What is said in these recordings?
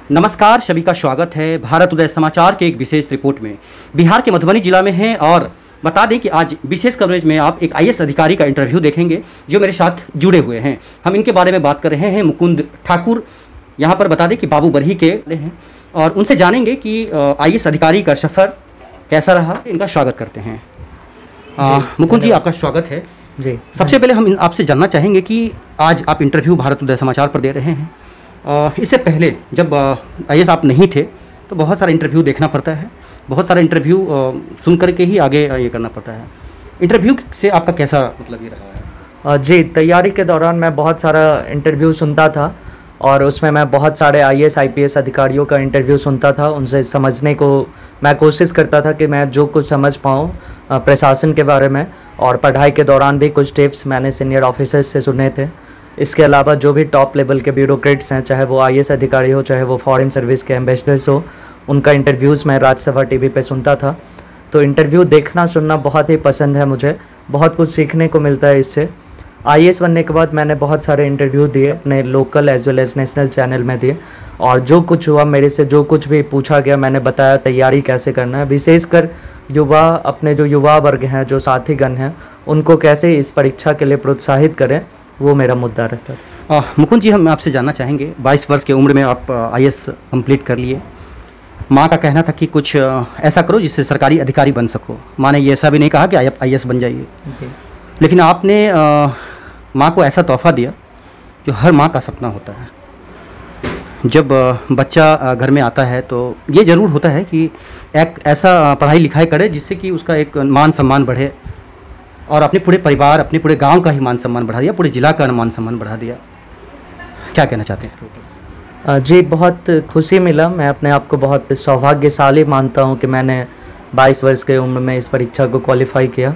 नमस्कार, सभी का स्वागत है भारत उदय समाचार के एक विशेष रिपोर्ट में। बिहार के मधुबनी जिला में हैं और बता दें कि आज विशेष कवरेज में आप एक आईएएस अधिकारी का इंटरव्यू देखेंगे जो मेरे साथ जुड़े हुए हैं। हम इनके बारे में बात कर रहे हैं। मुकुंद ठाकुर यहाँ पर बता दें कि बाबू बरही के हैं और उनसे जानेंगे कि आईएएस अधिकारी का सफ़र कैसा रहा। इनका स्वागत करते हैं। मुकुंद जी, आपका स्वागत है जी। सबसे पहले हम आपसे जानना चाहेंगे कि आज आप इंटरव्यू भारत उदय समाचार पर दे रहे हैं। इससे पहले जब आईएएस आप नहीं थे तो बहुत सारा इंटरव्यू देखना पड़ता है, बहुत सारा इंटरव्यू सुन कर के ही आगे ये करना पड़ता है। इंटरव्यू से आपका कैसा मतलब ये रहा है? जी, तैयारी के दौरान मैं बहुत सारा इंटरव्यू सुनता था और उसमें मैं बहुत सारे आईएएस आईपीएस अधिकारियों का इंटरव्यू सुनता था। उनसे समझने को मैं कोशिश करता था कि मैं जो कुछ समझ पाऊँ प्रशासन के बारे में, और पढ़ाई के दौरान भी कुछ टिप्स मैंने सीनियर ऑफिसर्स से सुने थे। इसके अलावा जो भी टॉप लेवल के ब्यूरोक्रेट्स हैं, चाहे वो आईएएस अधिकारी हो, चाहे वो फॉरेन सर्विस के एम्बेसडर्स हो, उनका इंटरव्यूज़ मैं राज्यसभा टीवी पे सुनता था। तो इंटरव्यू देखना सुनना बहुत ही पसंद है मुझे, बहुत कुछ सीखने को मिलता है इससे। आईएएस बनने के बाद मैंने बहुत सारे इंटरव्यू दिए, अपने local as well as national channel में दिए, और जो कुछ हुआ मेरे से, जो कुछ भी पूछा गया मैंने बताया तैयारी कैसे करना है। विशेषकर युवा, अपने जो युवा वर्ग हैं, जो साथीगण हैं, उनको कैसे इस परीक्षा के लिए प्रोत्साहित करें, वो मेरा मुद्दा रहता था। मुकुंद जी, हम आपसे जानना चाहेंगे, 22 वर्ष की उम्र में आप आईएएस कंप्लीट कर लिए। माँ का कहना था कि कुछ ऐसा करो जिससे सरकारी अधिकारी बन सको। माँ ने ये ऐसा भी नहीं कहा कि आप आईएएस बन जाइए, लेकिन आपने माँ को ऐसा तोहफा दिया जो हर माँ का सपना होता है। जब बच्चा घर में आता है तो ये ज़रूर होता है कि एक ऐसा पढ़ाई लिखाई करे जिससे कि उसका एक मान सम्मान बढ़े, और अपने पूरे परिवार, अपने पूरे गांव का ही मान सम्मान बढ़ा दिया, पूरे ज़िला का मान सम्मान बढ़ा दिया। क्या कहना चाहते हैं इसके ऊपर? जी, बहुत खुशी मिला। मैं अपने आप को बहुत सौभाग्यशाली मानता हूँ कि मैंने 22 वर्ष की उम्र में इस परीक्षा को क्वालिफाई किया,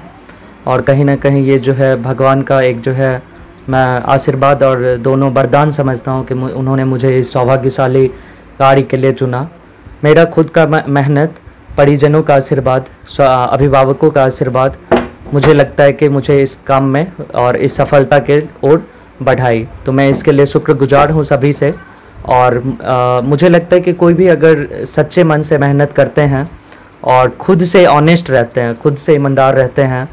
और कहीं ना कहीं ये जो है भगवान का एक जो है मैं आशीर्वाद और दोनों वरदान समझता हूँ कि उन्होंने मुझे इस सौभाग्यशाली कार्य के लिए चुना। मेरा खुद का मेहनत, परिजनों का आशीर्वाद, अभिभावकों का आशीर्वाद मुझे लगता है कि मुझे इस काम में और इस सफलता के ओर बढ़ाई। तो मैं इसके लिए शुक्रगुजार हूँ सभी से। और मुझे लगता है कि कोई भी अगर सच्चे मन से मेहनत करते हैं और खुद से ऑनेस्ट रहते हैं, खुद से ईमानदार रहते हैं,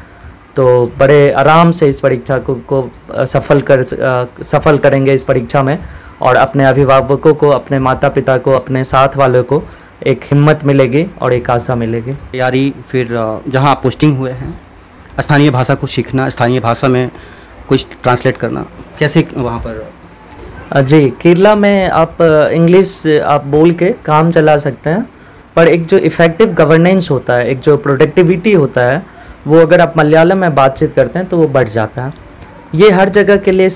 तो बड़े आराम से इस परीक्षा को सफल करेंगे इस परीक्षा में, और अपने अभिभावकों को, अपने माता पिता को, अपने साथ वालों को एक हिम्मत मिलेगी और एक आशा मिलेगी। तैयारी, फिर जहाँ आप पोस्टिंग हुए हैं, स्थानीय भाषा को सीखना, स्थानीय भाषा में कुछ ट्रांसलेट करना, कैसे वहाँ पर? जी, केरला में आप इंग्लिश आप बोल के काम चला सकते हैं, पर एक जो इफ़ेक्टिव गवर्नेंस होता है, एक जो प्रोडक्टिविटी होता है, वो अगर आप मलयालम में बातचीत करते हैं तो वो बढ़ जाता है। ये हर जगह के लिए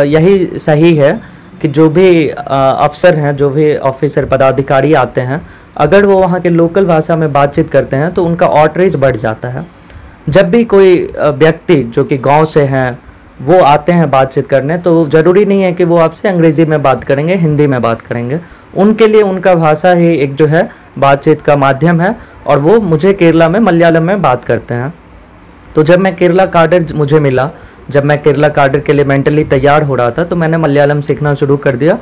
यही सही है कि जो भी अफसर हैं, जो भी ऑफिसर पदाधिकारी आते हैं, अगर वो वहाँ के लोकल भाषा में बातचीत करते हैं तो उनका आउटरीच बढ़ जाता है। जब भी कोई व्यक्ति जो कि गांव से हैं वो आते हैं बातचीत करने, तो ज़रूरी नहीं है कि वो आपसे अंग्रेज़ी में बात करेंगे, हिंदी में बात करेंगे। उनके लिए उनका भाषा ही एक जो है बातचीत का माध्यम है, और वो मुझे केरला में मलयालम में बात करते हैं। तो जब मैं केरला काडर मुझे मिला, जब मैं केरला काडर के लिए मेंटली तैयार हो रहा था, तो मैंने मलयालम सीखना शुरू कर दिया,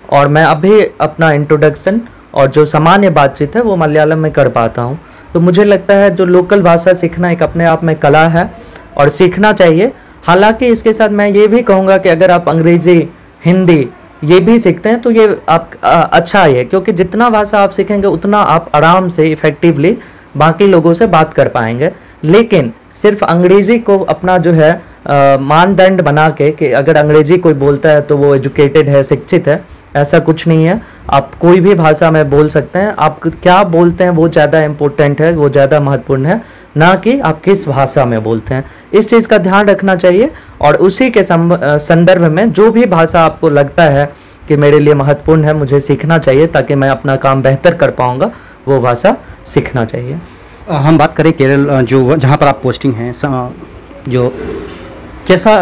और मैं अभी अपना इंट्रोडक्शन और जो सामान्य बातचीत है वो मलयालम में कर पाता हूँ। तो मुझे लगता है जो लोकल भाषा सीखना एक अपने आप में कला है और सीखना चाहिए। हालांकि इसके साथ मैं ये भी कहूँगा कि अगर आप अंग्रेज़ी, हिंदी ये भी सीखते हैं तो ये आप अच्छा है, क्योंकि जितना भाषा आप सीखेंगे उतना आप आराम से इफ़ेक्टिवली बाकी लोगों से बात कर पाएंगे। लेकिन सिर्फ अंग्रेज़ी को अपना जो है मानदंड बना के कि अगर अंग्रेज़ी कोई बोलता है तो वो एजुकेटेड है, शिक्षित है, ऐसा कुछ नहीं है। आप कोई भी भाषा में बोल सकते हैं। आप क्या बोलते हैं वो ज़्यादा इम्पोर्टेंट है, वो ज़्यादा महत्वपूर्ण है, ना कि आप किस भाषा में बोलते हैं। इस चीज़ का ध्यान रखना चाहिए, और उसी के संदर्भ में जो भी भाषा आपको लगता है कि मेरे लिए महत्वपूर्ण है, मुझे सीखना चाहिए ताकि मैं अपना काम बेहतर कर पाऊँगा, वो भाषा सीखना चाहिए। हम बात करें केरल, जो जहाँ पर आप पोस्टिंग हैं, जो कैसा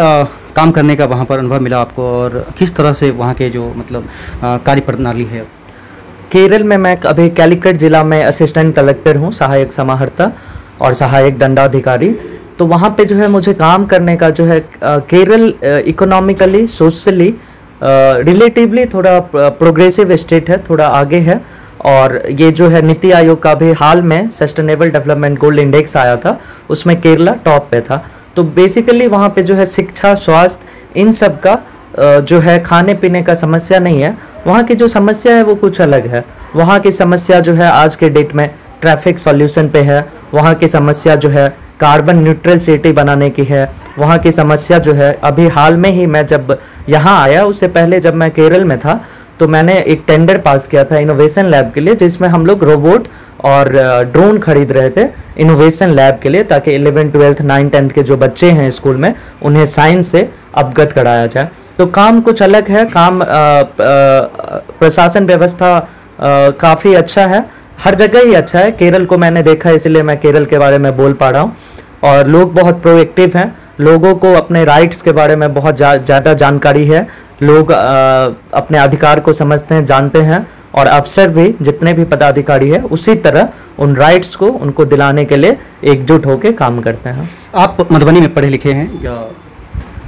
काम करने का वहाँ पर अनुभव मिला आपको, और किस तरह से वहाँ के जो मतलब कार्य प्रणाली है? केरल में मैं अभी कैलीकट ज़िला में असिस्टेंट कलेक्टर हूँ, सहायक समाहर्ता और सहायक दंडाधिकारी। तो वहाँ पे जो है मुझे काम करने का जो है केरल इकोनॉमिकली, सोशली रिलेटिवली थोड़ा प्रोग्रेसिव स्टेट है, थोड़ा आगे है। और ये जो है नीति आयोग का भी हाल में सस्टेनेबल डेवलपमेंट गोल्ड इंडेक्स आया था, उसमें केरला टॉप पे था। तो बेसिकली वहाँ पे जो है शिक्षा, स्वास्थ्य, इन सब का जो है खाने पीने का समस्या नहीं है। वहाँ की जो समस्या है वो कुछ अलग है। वहाँ की समस्या जो है आज के डेट में ट्रैफिक सॉल्यूशन पे है। वहाँ की समस्या जो है कार्बन न्यूट्रल सिटी बनाने की है। वहाँ की समस्या जो है अभी हाल में ही मैं जब यहाँ आया, उससे पहले जब मैं केरल में था तो मैंने एक टेंडर पास किया था इनोवेशन लैब के लिए, जिसमें हम लोग रोबोट और ड्रोन खरीद रहे थे इनोवेशन लैब के लिए, ताकि 11th 12th 9th 10th के जो बच्चे हैं स्कूल में उन्हें साइंस से अवगत कराया जाए। तो काम कुछ अलग है। काम प्रशासन व्यवस्था काफ़ी अच्छा है, हर जगह ही अच्छा है। केरल को मैंने देखा, इसलिए मैं केरल के बारे में बोल पा रहा हूँ। और लोग बहुत प्रोएक्टिव हैं, लोगों को अपने राइट्स के बारे में बहुत ज़्यादा जानकारी है। लोग अपने अधिकार को समझते हैं, जानते हैं। और अफसर भी, जितने भी पदाधिकारी है, उसी तरह उन राइट्स को उनको दिलाने के लिए एकजुट होकर काम करते हैं। आप मधुबनी में पढ़े लिखे हैं या?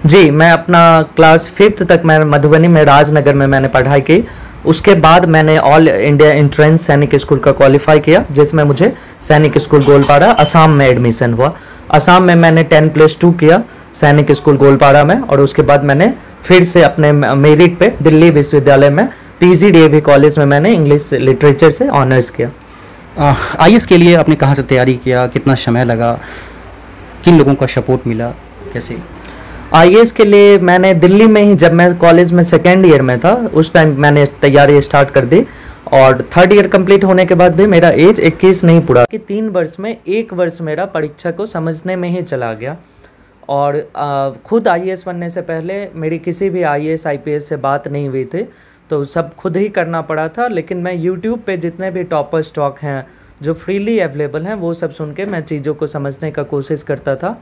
जी, मैं अपना क्लास 5th तक मैं मधुबनी में राजनगर में मैंने पढ़ाई की। उसके बाद मैंने ऑल इंडिया एंट्रेंस सैनिक स्कूल का क्वालिफाई किया, जिसमें मुझे सैनिक स्कूल गोलपाड़ा असम में एडमिशन हुआ। असम में मैंने 10+2 किया सैनिक स्कूल गोलपाड़ा में। और उसके बाद मैंने फिर से अपने मेरिट पे दिल्ली विश्वविद्यालय में PGDAV कॉलेज में मैंने इंग्लिश लिटरेचर से ऑनर्स किया। IAS के लिए आपने कहाँ से तैयारी किया, कितना समय लगा, किन लोगों का सपोर्ट मिला, कैसे? IAS के लिए मैंने दिल्ली में ही, जब मैं कॉलेज में 2nd ईयर में था, उस टाइम मैंने तैयारी स्टार्ट कर दी। और 3rd ईयर कंप्लीट होने के बाद भी मेरा एज 21 नहीं पूरा कि 3 वर्ष में 1 वर्ष मेरा परीक्षा को समझने में ही चला गया। और खुद IAS बनने से पहले मेरी किसी भी IAS IPS से बात नहीं हुई थी, तो सब खुद ही करना पड़ा था। लेकिन मैं YouTube पे जितने भी टॉपर स्टॉक हैं जो फ्रीली अवेलेबल हैं, वो सब सुन के मैं चीज़ों को समझने का कोशिश करता था।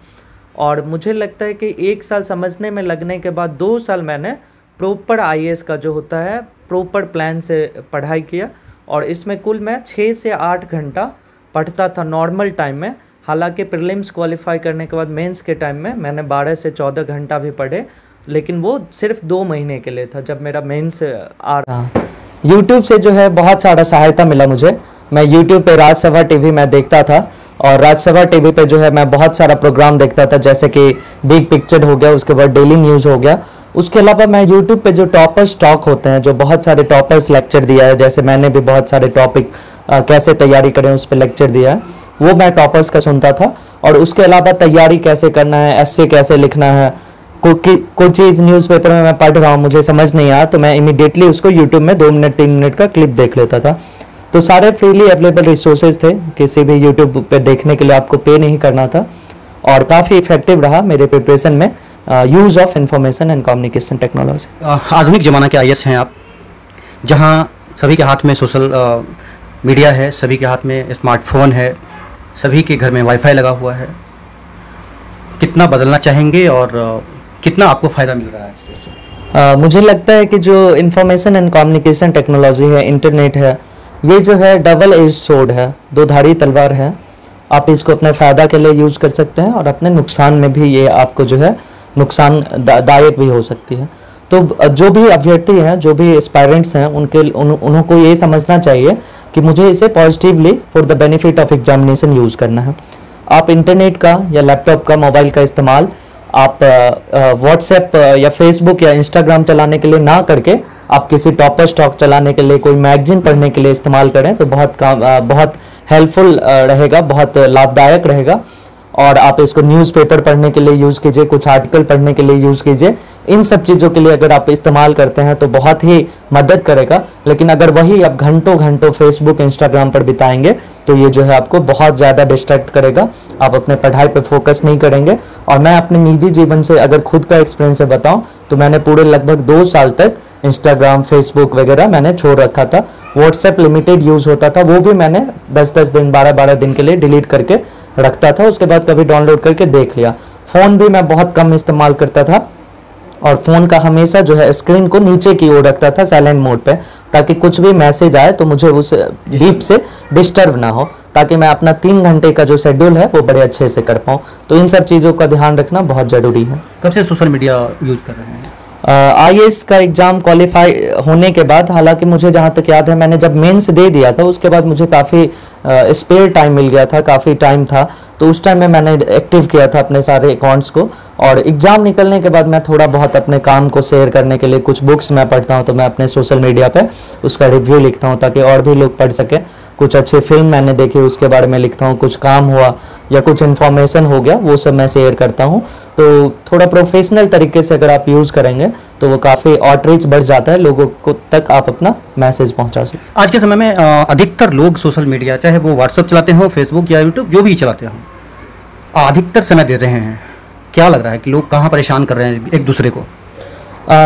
और मुझे लगता है कि 1 साल समझने में लगने के बाद 2 साल मैंने प्रॉपर IAS का जो होता है प्रॉपर प्लान से पढ़ाई किया। और इसमें कुल मैं 6 से 8 घंटा पढ़ता था नॉर्मल टाइम में। हालांकि प्रीलिम्स क्वालिफाई करने के बाद मेंस के टाइम में मैंने 12 से 14 घंटा भी पढ़े, लेकिन वो सिर्फ 2 महीने के लिए था जब मेरा मेंस आ रहा। यूट्यूब से जो है बहुत सारा सहायता मिला मुझे। मैं यूट्यूब पे राजसभा टीवी में देखता था, और राजसभा टीवी पे जो है मैं बहुत सारा प्रोग्राम देखता था, जैसे कि बिग पिक्चर हो गया, उसके बाद डेली न्यूज़ हो गया। उसके अलावा मैं यूट्यूब पे जो टॉपर्स टॉक होते हैं, जो बहुत सारे टॉपर्स लेक्चर दिया है, जैसे मैंने भी बहुत सारे टॉपिक कैसे तैयारी करें उस पर लेक्चर दिया है, वो मैं टॉपर्स का सुनता था। और उसके अलावा तैयारी कैसे करना है, ऐसे कैसे लिखना है, कोई चीज़ न्यूज़पेपर में मैं पढ़ रहा हूँ मुझे समझ नहीं आया, तो मैं इमीडिएटली उसको यूट्यूब में 2 मिनट 3 मिनट का क्लिप देख लेता था। तो सारे फ्रीली अवेलेबल रिसोर्सेज थे, किसी भी यूट्यूब पे देखने के लिए आपको पे नहीं करना था। और काफ़ी इफेक्टिव रहा मेरे प्रिपरेशन में use of information and communication technology. आधुनिक ज़माना के IAS हैं आप, जहाँ सभी के हाथ में सोशल मीडिया है, सभी के हाथ में स्मार्टफोन है, सभी के घर में वाईफाई लगा हुआ है। कितना बदलना चाहेंगे और कितना आपको फ़ायदा मिल रहा है? मुझे लगता है कि जो इंफॉर्मेशन एंड कम्युनिकेशन टेक्नोलॉजी है, इंटरनेट है, ये जो है डबल एज सोर्ड है, 2-धारी तलवार है। आप इसको अपने फ़ायदा के लिए यूज़ कर सकते हैं, और अपने नुकसान में भी ये आपको जो है नुकसान दायक भी हो सकती है। तो जो भी अभ्यर्थी हैं, जो भी एस्पायरेंट्स हैं, उनको ये समझना चाहिए कि मुझे इसे positively for the benefit of examination use करना है। आप इंटरनेट का या लैपटॉप का, मोबाइल का इस्तेमाल आप व्हाट्सएप या फेसबुक या इंस्टाग्राम चलाने के लिए ना करके आप किसी टॉपर स्टॉक चलाने के लिए, कोई मैगजीन पढ़ने के लिए इस्तेमाल करें तो बहुत हेल्पफुल रहेगा, बहुत लाभदायक रहेगा। और आप इसको न्यूज़पेपर पढ़ने के लिए यूज़ कीजिए, कुछ आर्टिकल पढ़ने के लिए यूज़ कीजिए। इन सब चीज़ों के लिए अगर आप इस्तेमाल करते हैं तो बहुत ही मदद करेगा। लेकिन अगर वही आप घंटों घंटों फेसबुक इंस्टाग्राम पर बिताएंगे तो ये जो है आपको बहुत ज़्यादा डिस्ट्रैक्ट करेगा, आप अपने पढ़ाई पे फोकस नहीं करेंगे। और मैं अपने निजी जीवन से अगर खुद का एक्सपीरियंस से बताऊं तो मैंने पूरे लगभग 2 साल तक इंस्टाग्राम, फेसबुक वगैरह मैंने छोड़ रखा था। व्हाट्सएप लिमिटेड यूज़ होता था, वो भी मैंने 10-10 दिन, 12-12 दिन के लिए डिलीट करके रखता था, उसके बाद कभी डाउनलोड करके देख लिया। फ़ोन भी मैं बहुत कम इस्तेमाल करता था, और फ़ोन का हमेशा जो है स्क्रीन को नीचे की ओर रखता था साइलेंट मोड पे, ताकि कुछ भी मैसेज आए तो मुझे उस बीप से डिस्टर्ब ना हो, ताकि मैं अपना 3 घंटे का जो शेड्यूल है वो बड़े अच्छे से कर पाऊँ। तो इन सब चीज़ों का ध्यान रखना बहुत ज़रूरी है। कब से सोशल मीडिया यूज कर रहे हैं? आईएएस का एग्ज़ाम क्वालिफाई होने के बाद, हालांकि मुझे जहाँ तक याद है मैंने जब मेंस दे दिया था उसके बाद मुझे काफ़ी स्पेयर टाइम मिल गया था, काफ़ी टाइम था, तो उस टाइम में मैंने एक्टिव किया था अपने सारे अकाउंट्स को। और एग्ज़ाम निकलने के बाद मैं थोड़ा बहुत अपने काम को शेयर करने के लिए कुछ बुक्स मैं पढ़ता हूँ, तो मैं अपने सोशल मीडिया पे उसका रिव्यू लिखता हूँ ताकि और भी लोग पढ़ सकें। कुछ अच्छे फिल्म मैंने देखी उसके बारे में लिखता हूँ, कुछ काम हुआ या कुछ इन्फॉर्मेशन हो गया वो सब मैं शेयर करता हूँ। तो थोड़ा प्रोफेशनल तरीके से अगर आप यूज़ करेंगे तो वो काफ़ी आउटरीच बढ़ जाता है, लोगों को तक आप अपना मैसेज पहुँचा सकते। आज के समय में अधिकतर लोग सोशल मीडिया, चाहे वो व्हाट्सअप चलाते हो, फेसबुक या यूट्यूब, जो भी चलाते हो, अधिकतर समय दे रहे हैं। क्या लग रहा है कि लोग कहाँ परेशान कर रहे हैं एक दूसरे को?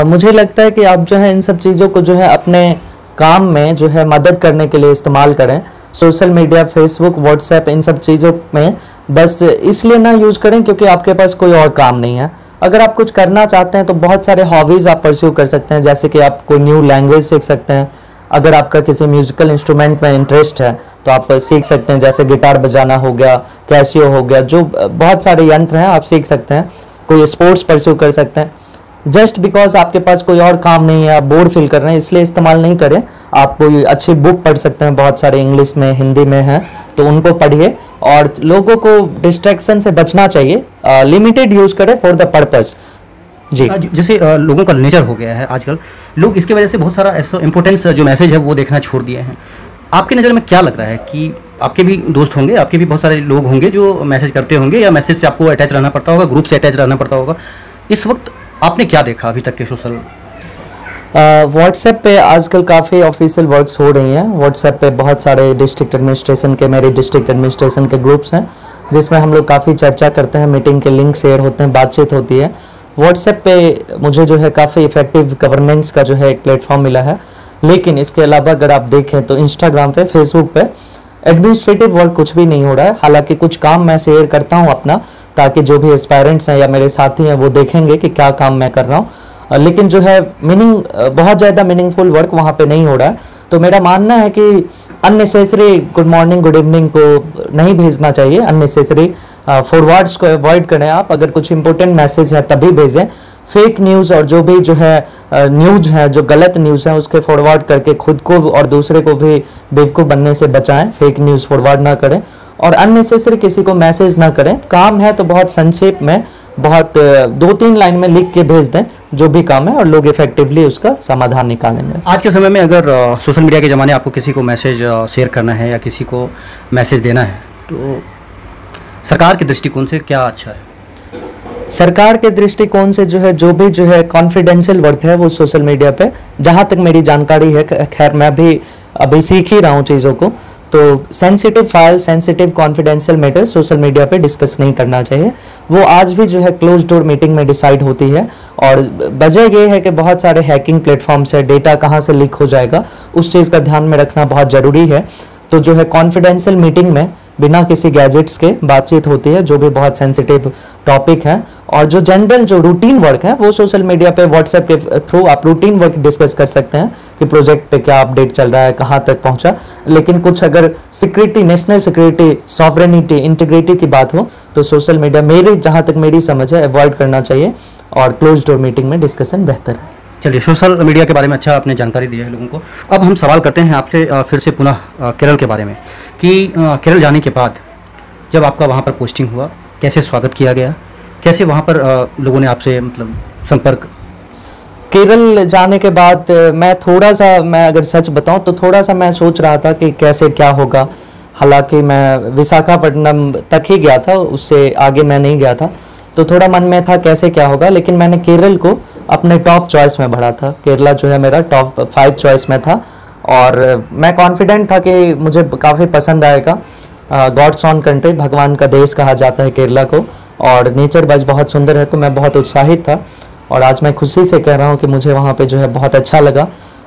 मुझे लगता है कि आप जो है इन सब चीज़ों को जो है अपने काम में जो है मदद करने के लिए इस्तेमाल करें। सोशल मीडिया, फेसबुक, व्हाट्सएप, इन सब चीज़ों में बस इसलिए ना यूज़ करें क्योंकि आपके पास कोई और काम नहीं है। अगर आप कुछ करना चाहते हैं तो बहुत सारे हॉबीज़ आप परस्यू कर सकते हैं, जैसे कि आप कोई न्यू लैंग्वेज सीख सकते हैं। अगर आपका किसी म्यूज़िकल इंस्ट्रूमेंट में इंटरेस्ट है तो आप सीख सकते हैं, जैसे गिटार बजाना हो गया, कैसियो हो गया, जो बहुत सारे यंत्र हैं आप सीख सकते हैं। कोई स्पोर्ट्स परस्यू कर सकते हैं। जस्ट बिकॉज आपके पास कोई और काम नहीं है, आप बोर फील कर रहे हैं, इसलिए इस्तेमाल नहीं करें। आप कोई अच्छी बुक पढ़ सकते हैं, बहुत सारे इंग्लिश में, हिंदी में हैं, तो उनको पढ़िए। और लोगों को डिस्ट्रैक्शन से बचना चाहिए, लिमिटेड यूज़ करें फॉर द पर्पस। जी, जैसे लोगों का नेचर हो गया है आजकल, लोग इसकी वजह से बहुत सारा ऐसा इंपॉर्टेंस जो मैसेज है वो देखना छोड़ दिए हैं। आपकी नज़र में क्या लग रहा है कि आपके भी दोस्त होंगे, आपके भी बहुत सारे लोग होंगे जो मैसेज करते होंगे या मैसेज से आपको अटैच रहना पड़ता होगा, ग्रुप से अटैच रहना पड़ता होगा, इस वक्त आपने क्या देखा अभी तक के सोशल? व्हाट्सएप पे आजकल काफ़ी ऑफिशियल वर्क्स हो रही हैं। व्हाट्सएप पे बहुत सारे डिस्ट्रिक्ट एडमिनिस्ट्रेशन के, मेरे डिस्ट्रिक्ट एडमिनिस्ट्रेशन के ग्रुप्स हैं जिसमें हम लोग काफ़ी चर्चा करते हैं, मीटिंग के लिंक शेयर होते हैं, बातचीत होती है। व्हाट्सएप पे मुझे जो है काफ़ी इफेक्टिव गवर्नेंस का जो है एक प्लेटफॉर्म मिला है। लेकिन इसके अलावा अगर आप देखें तो इंस्टाग्राम पे, फेसबुक पे एडमिनिस्ट्रेटिव वर्क कुछ भी नहीं हो रहा है। हालांकि कुछ काम मैं शेयर करता हूँ अपना, ताकि जो भी एस्पायरेंट्स हैं या मेरे साथी हैं वो देखेंगे कि क्या काम मैं कर रहा हूँ, लेकिन जो है बहुत ज़्यादा मीनिंगफुल वर्क वहाँ पे नहीं हो रहा है। तो मेरा मानना है कि unnecessary good morning, good evening को नहीं भेजना चाहिए। अननेसेसरी फॉरवर्ड्स को अवॉइड करें आप। अगर कुछ इंपॉर्टेंट मैसेज है तभी भेजें। फेक न्यूज़ और जो भी जो है न्यूज़ है, जो गलत न्यूज़ है, उसके फॉरवर्ड करके खुद को और दूसरे को भी बेवकूफ़ बनने से बचाएं। फेक न्यूज़ फॉरवर्ड ना करें और अननेसेसरी किसी को मैसेज ना करें। काम है तो बहुत संक्षेप में, बहुत 2-3 लाइन में लिख के भेज दें जो भी काम है, और लोग इफेक्टिवली उसका समाधान निकालेंगे। आज के समय में अगर सोशल मीडिया के ज़माने आपको किसी को मैसेज शेयर करना है या किसी को मैसेज देना है तो सरकार के दृष्टिकोण से क्या अच्छा है? सरकार के दृष्टिकोण से जो भी कॉन्फिडेंशियल वर्क है वो सोशल मीडिया पे, जहाँ तक मेरी जानकारी है, खैर मैं भी अभी सीख ही रहा हूँ चीज़ों को, तो sensitive file, sensitive confidential matter social media पे डिस्कस नहीं करना चाहिए। वो आज भी जो है क्लोज डोर मीटिंग में डिसाइड होती है। और वजह ये है कि बहुत सारे हैकिंग प्लेटफॉर्म्स है, डेटा कहाँ से लीक हो जाएगा उस चीज़ का ध्यान में रखना बहुत ज़रूरी है। तो जो है कॉन्फिडेंशियल मीटिंग में बिना किसी गैजेट्स के बातचीत होती है, जो भी बहुत सेंसिटिव टॉपिक है। और जो जनरल जो रूटीन वर्क है वो सोशल मीडिया पे, व्हाट्सएप के थ्रू आप रूटीन वर्क डिस्कस कर सकते हैं कि प्रोजेक्ट पे क्या अपडेट चल रहा है, कहाँ तक पहुँचा। लेकिन कुछ अगर security, national security, sovereignty, integrity की बात हो तो सोशल मीडिया, मेरी जहाँ तक मेरी समझ है, अवॉइड करना चाहिए और क्लोज डोर मीटिंग में डिस्कशन बेहतर है। चलिए, सोशल मीडिया के बारे में अच्छा आपने जानकारी दी है लोगों को। अब हम सवाल करते हैं आपसे फिर से पुनः केरल के बारे में कि केरल जाने के बाद जब आपका वहाँ पर पोस्टिंग हुआ, कैसे स्वागत किया गया, कैसे वहाँ पर लोगों ने आपसे मतलब संपर्क? केरल जाने के बाद मैं अगर सच बताऊं तो थोड़ा सा मैं सोच रहा था कि कैसे क्या होगा। हालांकि मैं विशाखापट्टनम तक ही गया था, उससे आगे मैं नहीं गया था, तो थोड़ा मन में था कैसे क्या होगा। लेकिन मैंने केरल को अपने टॉप चॉइस में भरा था। केरला जो है मेरा टॉप 5 चॉइस में था और मैं कॉन्फिडेंट था कि मुझे काफ़ी पसंद आएगा। गॉड्स ऑन कंट्री, भगवान का देश कहा जाता है केरला को, और नेचर वाइज बहुत सुंदर है, तो मैं बहुत उत्साहित था। और आज मैं खुशी से कह रहा हूँ कि मुझे वहाँ पे जो है बहुत अच्छा लगा।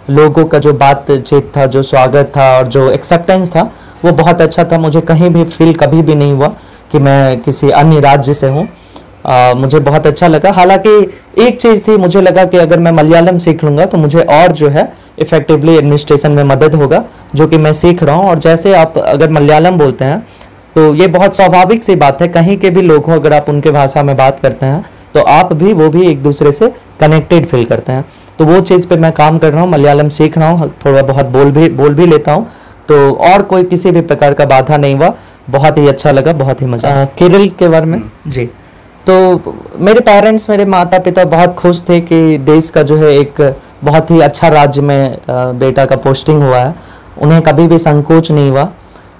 लोगों का जो बातचीत था, जो स्वागत था और जो एक्सेप्टेंस था वो बहुत अच्छा था। मुझे कहीं भी फील कभी भी नहीं हुआ कि मैं किसी अन्य राज्य से हूँ। मुझे बहुत अच्छा लगा। हालांकि एक चीज़ थी, मुझे लगा कि अगर मैं मलयालम सीख लूँगा तो मुझे और जो है इफेक्टिवली एडमिनिस्ट्रेशन में मदद होगा, जो कि मैं सीख रहा हूँ। और जैसे आप अगर मलयालम बोलते हैं तो ये बहुत स्वाभाविक सी बात है, कहीं के भी लोग हों अगर आप उनके भाषा में बात करते हैं तो आप भी वो भी एक दूसरे से कनेक्टेड फील करते हैं। तो वो चीज़ पे मैं काम कर रहा हूँ, मलयालम सीख रहा हूँ, थोड़ा बहुत बोल भी लेता हूँ। तो और कोई किसी भी प्रकार का बाधा नहीं हुआ, बहुत ही अच्छा लगा, बहुत ही मजा। केरल के बारे में जी, तो मेरे पेरेंट्स, मेरे माता पिता बहुत खुश थे कि देश का जो है एक बहुत ही अच्छा राज्य में बेटा का पोस्टिंग हुआ है। उन्हें कभी भी संकोच नहीं हुआ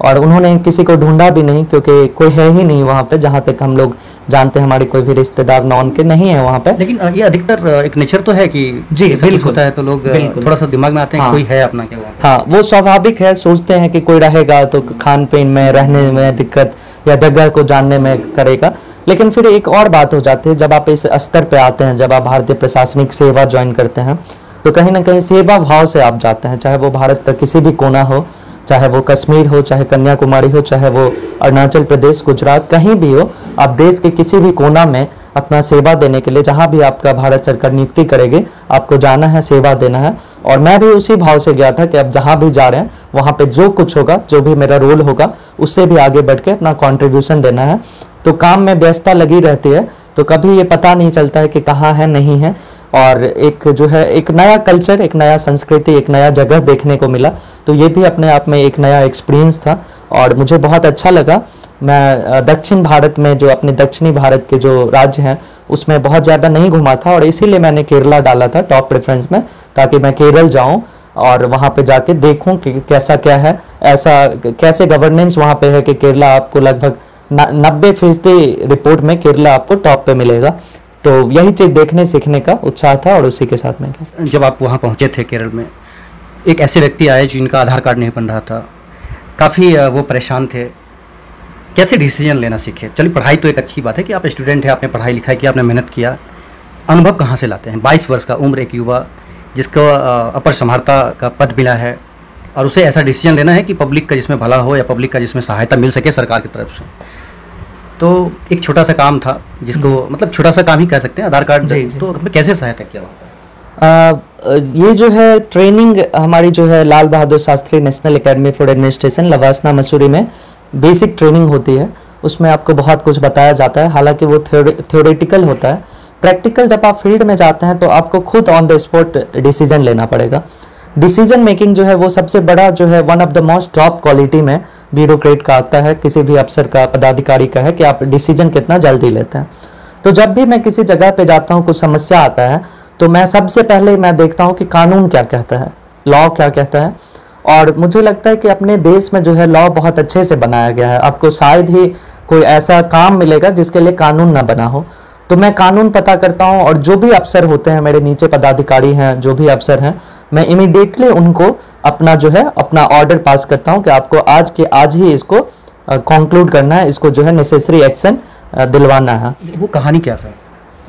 और उन्होंने किसी को ढूंढा भी नहीं, क्योंकि कोई है ही नहीं वहाँ पे, जहाँ तक हम लोग जानते हैं हमारे कोई भी रिश्तेदार नॉन के नहीं है वहाँ पे। लेकिन ये अधिकतर एक नेचर तो है कि जी बिल्कुल होता है तो लोग थोड़ा सा दिमाग में आते हैं, हाँ, कोई है अपना क्या वहाँ। हाँ, वो स्वाभाविक है, सोचते हैं कि कोई रहेगा तो खान पीन में, रहने में दिक्कत या जगह को जानने में करेगा। लेकिन फिर एक और बात हो जाती है, जब आप इस स्तर पे आते हैं, जब आप भारतीय प्रशासनिक सेवा ज्वाइन करते हैं, तो कहीं ना कहीं सेवा भाव से आप जाते हैं, चाहे वो भारत का किसी भी कोना हो, चाहे वो कश्मीर हो, चाहे कन्याकुमारी हो, चाहे वो अरुणाचल प्रदेश, गुजरात, कहीं भी हो, आप देश के किसी भी कोना में अपना सेवा देने के लिए, जहाँ भी आपका भारत सरकार नियुक्ति करेगी, आपको जाना है, सेवा देना है। और मैं भी उसी भाव से गया था कि अब जहाँ भी जा रहे हैं वहाँ पे जो कुछ होगा, जो भी मेरा रोल होगा, उससे भी आगे बढ़ के अपना कॉन्ट्रीब्यूशन देना है। तो काम में व्यस्तता लगी रहती है, तो कभी ये पता नहीं चलता है कि कहाँ है, नहीं है। और एक जो है एक नया कल्चर, एक नया संस्कृति, एक नया जगह देखने को मिला, तो ये भी अपने आप में एक नया एक्सपीरियंस था और मुझे बहुत अच्छा लगा। मैं दक्षिण भारत में, जो अपने दक्षिणी भारत के जो राज्य हैं, उसमें बहुत ज़्यादा नहीं घुमा था और इसीलिए मैंने केरला डाला था टॉप प्रेफरेंस में, ताकि मैं केरल जाऊं और वहाँ पे जाके देखूं कि कैसा क्या है, ऐसा कैसे गवर्नेंस वहाँ पे है कि केरला आपको लगभग 90% रिपोर्ट में केरला आपको टॉप पे मिलेगा। तो यही चीज़ देखने सीखने का उत्साह था और उसी के साथ में गया। जब आप वहाँ पहुँचे थे केरल में, एक ऐसे व्यक्ति आए जिनका आधार कार्ड नहीं बन रहा था, काफ़ी वो परेशान थे, कैसे डिसीजन लेना सीखे? चलिए, पढ़ाई तो एक अच्छी बात है कि आप स्टूडेंट हैं, आपने पढ़ाई लिखाई किया, आपने मेहनत किया, अनुभव कहाँ से लाते हैं? 22 वर्ष का उम्र एक युवा जिसको अपर समाहर्ता का पद मिला है और उसे ऐसा डिसीजन लेना है कि पब्लिक का जिसमें भला हो या पब्लिक का जिसमें सहायता मिल सके सरकार की तरफ से। तो एक छोटा सा काम था जिसको मतलब छोटा सा काम ही कह सकते हैं, आधार कार्ड। तो हमें कैसे सहायता किया वहाँ? ये जो है ट्रेनिंग हमारी जो है Lal Bahadur Shastri national academy for administration लवासना मसूरी में बेसिक ट्रेनिंग होती है। उसमें आपको बहुत कुछ बताया जाता है, हालांकि वो थ्योरेटिकल होता है। प्रैक्टिकल जब आप फील्ड में जाते हैं तो आपको खुद ऑन द स्पॉट डिसीजन लेना पड़ेगा। डिसीजन मेकिंग जो है वो सबसे बड़ा जो है one of the most top quality में ब्यूरोक्रेट का आता है, किसी भी अफसर का, पदाधिकारी का है कि आप डिसीजन कितना जल्दी लेते हैं। तो जब भी मैं किसी जगह पे जाता हूँ, कुछ समस्या आता है, तो मैं सबसे पहले मैं देखता हूँ कि कानून क्या कहता है, लॉ क्या कहता है। और मुझे लगता है कि अपने देश में जो है लॉ बहुत अच्छे से बनाया गया है। आपको शायद ही कोई ऐसा काम मिलेगा जिसके लिए कानून ना बना हो। तो मैं कानून पता करता हूँ और जो भी अफसर होते हैं, मेरे नीचे पदाधिकारी हैं, जो भी अफसर हैं, मैं इमीडिएटली उनको अपना जो है अपना ऑर्डर पास करता हूँ कि आपको आज के आज ही इसको कंक्लूड करना है, इसको जो है नेसेसरी एक्शन दिलवाना है। वो कहानी क्या था?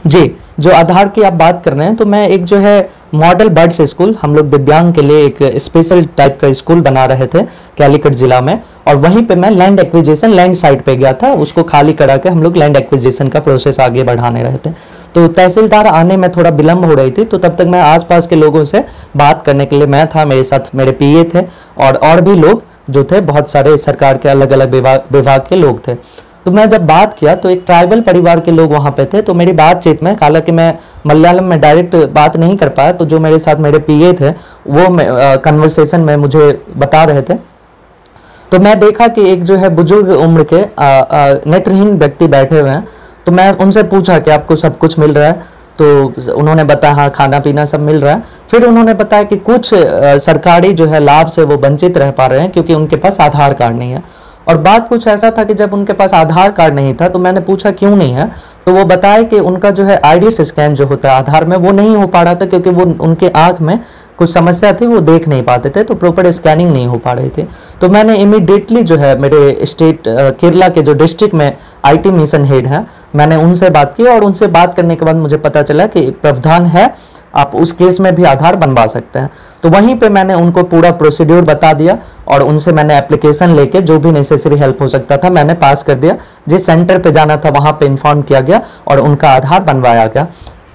जी, जो आधार की आप बात कर रहे हैं, तो मैं एक जो है मॉडल बर्ड्स स्कूल, हम लोग दिव्यांग के लिए एक स्पेशल टाइप का स्कूल बना रहे थे कैलीकट जिला में, और वहीं पे मैं लैंड एक्विजिशन, लैंड साइट पे गया था, उसको खाली करा के हम लोग लैंड एक्विजिशन का प्रोसेस आगे बढ़ाने रहे थे। तो तहसीलदार आने में थोड़ा विलम्ब हो रही थी, तो तब तक मैं आसपास के लोगों से बात करने के लिए, मैं था, मेरे साथ मेरे पीए थे और भी लोग जो थे, बहुत सारे सरकार के अलग अलग विभाग के लोग थे। तो मैं जब बात किया तो एक ट्राइबल परिवार के लोग वहाँ पे थे। तो मेरी बातचीत में, हालांकि मैं मलयालम में डायरेक्ट बात नहीं कर पाया, तो जो मेरे साथ मेरे पीए थे वो कन्वर्सेशन में मुझे बता रहे थे। तो मैं देखा कि एक जो है बुजुर्ग उम्र के नेत्रहीन व्यक्ति बैठे हुए हैं। तो मैं उनसे पूछा कि आपको सब कुछ मिल रहा है? तो उन्होंने बताया हाँ, खाना पीना सब मिल रहा है। फिर उन्होंने बताया कि कुछ सरकारी जो है लाभ से वो वंचित रह पा रहे हैं क्योंकि उनके पास आधार कार्ड नहीं है। और बात कुछ ऐसा था कि जब उनके पास आधार कार्ड नहीं था तो मैंने पूछा क्यों नहीं है, तो वो बताए कि उनका जो है आइरिस स्कैन जो होता है आधार में, वो नहीं हो पा रहा था क्योंकि वो उनके आंख में कुछ समस्या थी, वो देख नहीं पाते थे, तो प्रॉपर स्कैनिंग नहीं हो पा रही थी। तो मैंने इमीडिएटली जो है मेरे स्टेट केरला के जो डिस्ट्रिक्ट में आईटी मिशन हेड हैं, मैंने उनसे बात की और उनसे बात करने के बाद मुझे पता चला कि प्रावधान है, आप उस केस में भी आधार बनवा सकते हैं। तो वहीं पे मैंने उनको पूरा प्रोसीड्यूर बता दिया और उनसे मैंने एप्लीकेशन लेके जो भी नेसेसरी हेल्प हो सकता था मैंने पास कर दिया। जिस सेंटर पे जाना था वहाँ पे इन्फॉर्म किया गया और उनका आधार बनवाया गया।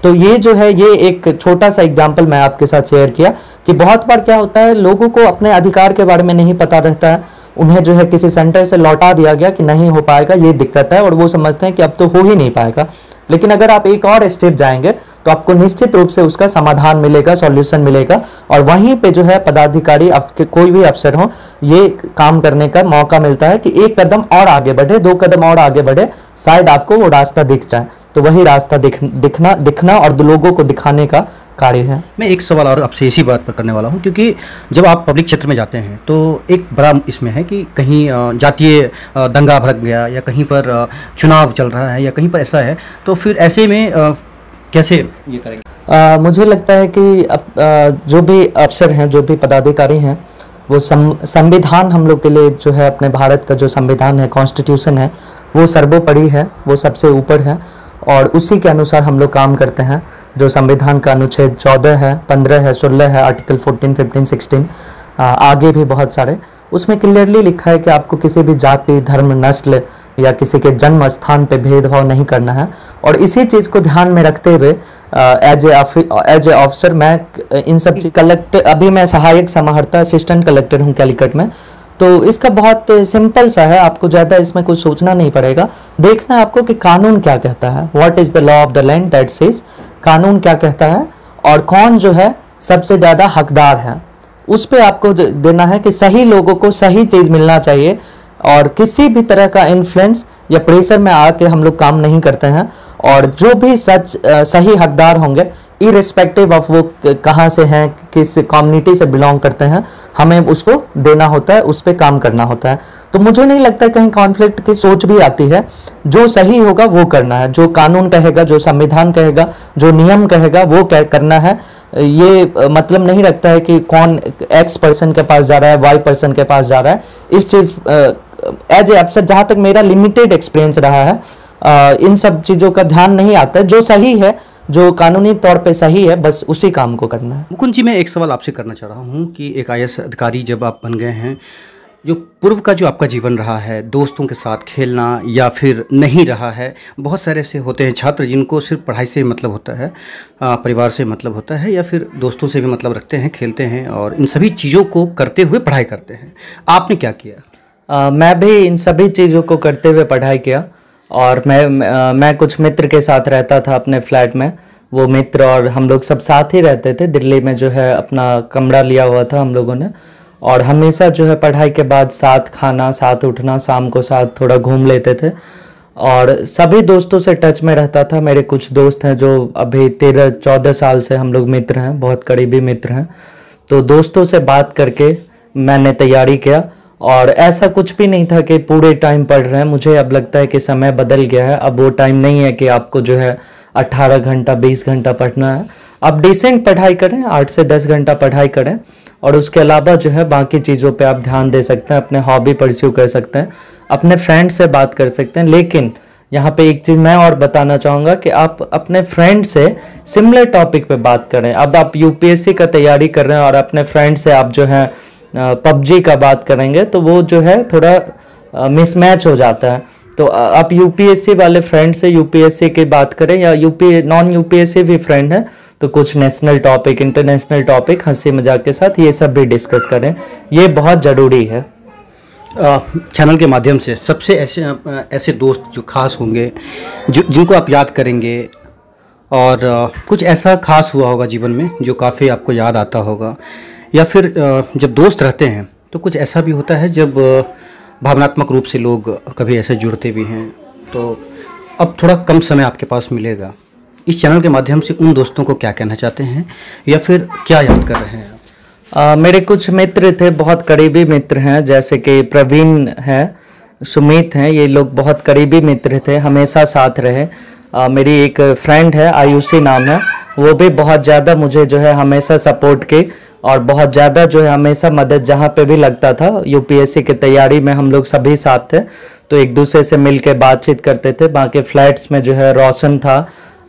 तो ये जो है, ये एक छोटा सा एग्जाम्पल मैं आपके साथ शेयर किया कि बहुत बार क्या होता है, लोगों को अपने अधिकार के बारे में नहीं पता रहता है। उन्हें जो है किसी सेंटर से लौटा दिया गया कि नहीं हो पाएगा, ये दिक्कत है, और वो समझते हैं कि अब तो हो ही नहीं पाएगा। लेकिन अगर आप एक और स्टेप जाएंगे तो आपको निश्चित रूप से उसका समाधान मिलेगा, सॉल्यूशन मिलेगा, और वहीं पे जो है पदाधिकारी, आपके कोई भी अफसर हो, ये काम करने का मौका मिलता है कि एक कदम और आगे बढ़े, 2 कदम और आगे बढ़े, शायद आपको वो रास्ता दिख जाए। तो वही रास्ता दिखना और लोगों को दिखाने का कार्य है। मैं एक सवाल और आपसे इसी बात पर करने वाला हूँ, क्योंकि जब आप पब्लिक क्षेत्र में जाते हैं तो एक बड़ा इसमें है कि कहीं जातीय दंगा भड़क गया, या कहीं पर चुनाव चल रहा है, या कहीं पर ऐसा है, तो फिर ऐसे में कैसे ये करेंगे? मुझे लगता है कि जो भी अफसर हैं, जो भी पदाधिकारी हैं, वो संविधान हम लोग के लिए जो है, अपने भारत का जो संविधान है, कॉन्स्टिट्यूशन है, वो सर्वोपरि है, वो सबसे ऊपर है, और उसी के अनुसार हम लोग काम करते हैं। जो संविधान का अनुच्छेद 14 है, 15 है, 16 है, आर्टिकल 14, 15, 16, आगे भी बहुत सारे, उसमें क्लियरली लिखा है कि आपको किसी भी जाति, धर्म, नस्ल या किसी के जन्म स्थान पे भेदभाव नहीं करना है। और इसी चीज़ को ध्यान में रखते हुए एज ए ऑफिसर मैं इन सब कलेक्टर, अभी मैं सहायक समाहर्ता असिस्टेंट कलेक्टर हूँ कैलीकट में, तो इसका बहुत सिंपल सा है, आपको ज़्यादा इसमें कुछ सोचना नहीं पड़ेगा। देखना है आपको कि कानून क्या कहता है, what is the law of the land, that says, कानून क्या कहता है, और कौन जो है सबसे ज़्यादा हकदार है, उस पर आपको देना है कि सही लोगों को सही चीज़ मिलना चाहिए, और किसी भी तरह का इन्फ्लुएंस या प्रेशर में आके हम लोग काम नहीं करते हैं। और जो भी सही हकदार होंगे, इरिस्पेक्टिव ऑफ वो कहाँ से हैं, किस कम्युनिटी से बिलोंग करते हैं, हमें उसको देना होता है, उस पर काम करना होता है। तो मुझे नहीं लगता कहीं कॉन्फ्लिक्ट की सोच भी आती है। जो सही होगा वो करना है, जो कानून कहेगा, जो संविधान कहेगा, जो नियम कहेगा, वो करना है। ये मतलब नहीं रखता है कि कौन एक्स पर्सन के पास जा रहा है, वाई पर्सन के पास जा रहा है। इस चीज़ एज ए अफसर, जहाँ तक मेरा लिमिटेड एक्सपीरियंस रहा है, इन सब चीज़ों का ध्यान नहीं आता है। जो सही है, जो कानूनी तौर पे सही है, बस उसी काम को करना है। मुकुंद जी, मैं एक सवाल आपसे करना चाह रहा हूँ कि एक IAS अधिकारी जब आप बन गए हैं, जो पूर्व का जो आपका जीवन रहा है, दोस्तों के साथ खेलना या फिर नहीं रहा है, बहुत सारे ऐसे होते हैं छात्र जिनको सिर्फ पढ़ाई से मतलब होता है, परिवार से मतलब होता है, या फिर दोस्तों से भी मतलब रखते हैं, खेलते हैं, और इन सभी चीज़ों को करते हुए पढ़ाई करते हैं। आपने क्या किया? मैं भी इन सभी चीज़ों को करते हुए पढ़ाई किया, और मैं कुछ मित्र के साथ रहता था अपने फ्लैट में। वो मित्र और हम लोग सब साथ ही रहते थे। दिल्ली में जो है अपना कमरा लिया हुआ था हम लोगों ने, और हमेशा जो है पढ़ाई के बाद साथ खाना, साथ उठना, शाम को साथ थोड़ा घूम लेते थे, और सभी दोस्तों से टच में रहता था। मेरे कुछ दोस्त हैं जो अभी 13-14 साल से हम लोग मित्र हैं, बहुत करीबी मित्र हैं। तो दोस्तों से बात करके मैंने तैयारी किया, और ऐसा कुछ भी नहीं था कि पूरे टाइम पढ़ रहे हैं। मुझे अब लगता है कि समय बदल गया है। अब वो टाइम नहीं है कि आपको जो है 18 घंटा 20 घंटा पढ़ना है। आप डिसेंट पढ़ाई करें, 8 से 10 घंटा पढ़ाई करें, और उसके अलावा जो है बाकी चीज़ों पे आप ध्यान दे सकते हैं, अपने हॉबी परस्यू कर सकते हैं, अपने फ्रेंड से बात कर सकते हैं। लेकिन यहाँ पे एक चीज़ मैं और बताना चाहूँगा कि आप अपने फ्रेंड से सिमिलर टॉपिक पे बात करें। अब आप UPSC का तैयारी कर रहे हैं और अपने फ्रेंड से आप जो है PUBG का बात करेंगे, तो वो जो है थोड़ा मिसमैच हो जाता है। तो आप UPSC वाले फ्रेंड से UPSC की बात करें, या नॉन UPSC भी फ्रेंड है तो कुछ नेशनल टॉपिक, इंटरनेशनल टॉपिक, हंसी मजाक के साथ ये सब भी डिस्कस करें। ये बहुत ज़रूरी है। चैनल के माध्यम से सबसे ऐसे दोस्त जो खास होंगे, जिनको आप याद करेंगे, और कुछ ऐसा खास हुआ होगा जीवन में जो काफ़ी आपको याद आता होगा, या फिर जब दोस्त रहते हैं तो कुछ ऐसा भी होता है जब भावनात्मक रूप से लोग कभी ऐसे जुड़ते भी हैं। तो अब थोड़ा कम समय आपके पास मिलेगा, इस चैनल के माध्यम से उन दोस्तों को क्या कहना चाहते हैं, या फिर क्या याद कर रहे हैं? मेरे कुछ मित्र थे, बहुत करीबी मित्र हैं, जैसे कि प्रवीण हैं, सुमित हैं, ये लोग बहुत करीबी मित्र थे, हमेशा साथ रहे। मेरी एक फ्रेंड है, आयुषी नाम है, वो भी बहुत ज़्यादा मुझे जो है हमेशा सपोर्ट की, और बहुत ज़्यादा जो है हमेशा मदद, जहाँ पे भी लगता था UPSC की तैयारी में हम लोग सभी साथ थे, तो एक दूसरे से मिल के बातचीत करते थे। बाकी फ्लैट्स में जो है रोशन था,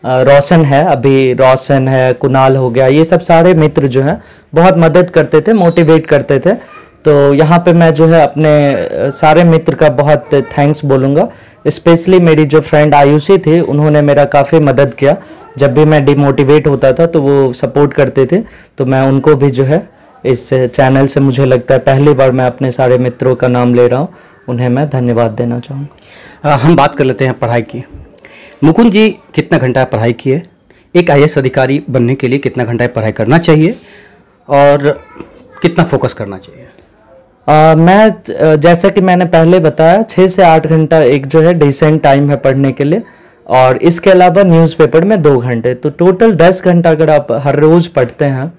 रोशन है, अभी रोशन है, कुणाल हो गया, ये सब सारे मित्र जो हैं बहुत मदद करते थे, मोटिवेट करते थे। तो यहाँ पे मैं जो है अपने सारे मित्र का बहुत थैंक्स बोलूँगा। स्पेशली मेरी जो फ्रेंड आयुषी थी, उन्होंने मेरा काफ़ी मदद किया। जब भी मैं डिमोटिवेट होता था तो वो सपोर्ट करते थे, तो मैं उनको भी जो है इस चैनल से, मुझे लगता है पहली बार मैं अपने सारे मित्रों का नाम ले रहा हूँ, उन्हें मैं धन्यवाद देना चाहूँगा। हम बात कर लेते हैं पढ़ाई की। मुकुंद जी कितना घंटा पढ़ाई किए, एक आईएएस अधिकारी बनने के लिए कितना घंटा पढ़ाई करना चाहिए और कितना फोकस करना चाहिए? जैसा कि मैंने पहले बताया 6 से 8 घंटा एक जो है डिसेंट टाइम है पढ़ने के लिए, और इसके अलावा न्यूज़पेपर में 2 घंटे, तो टोटल 10 घंटा अगर आप हर रोज़ पढ़ते हैं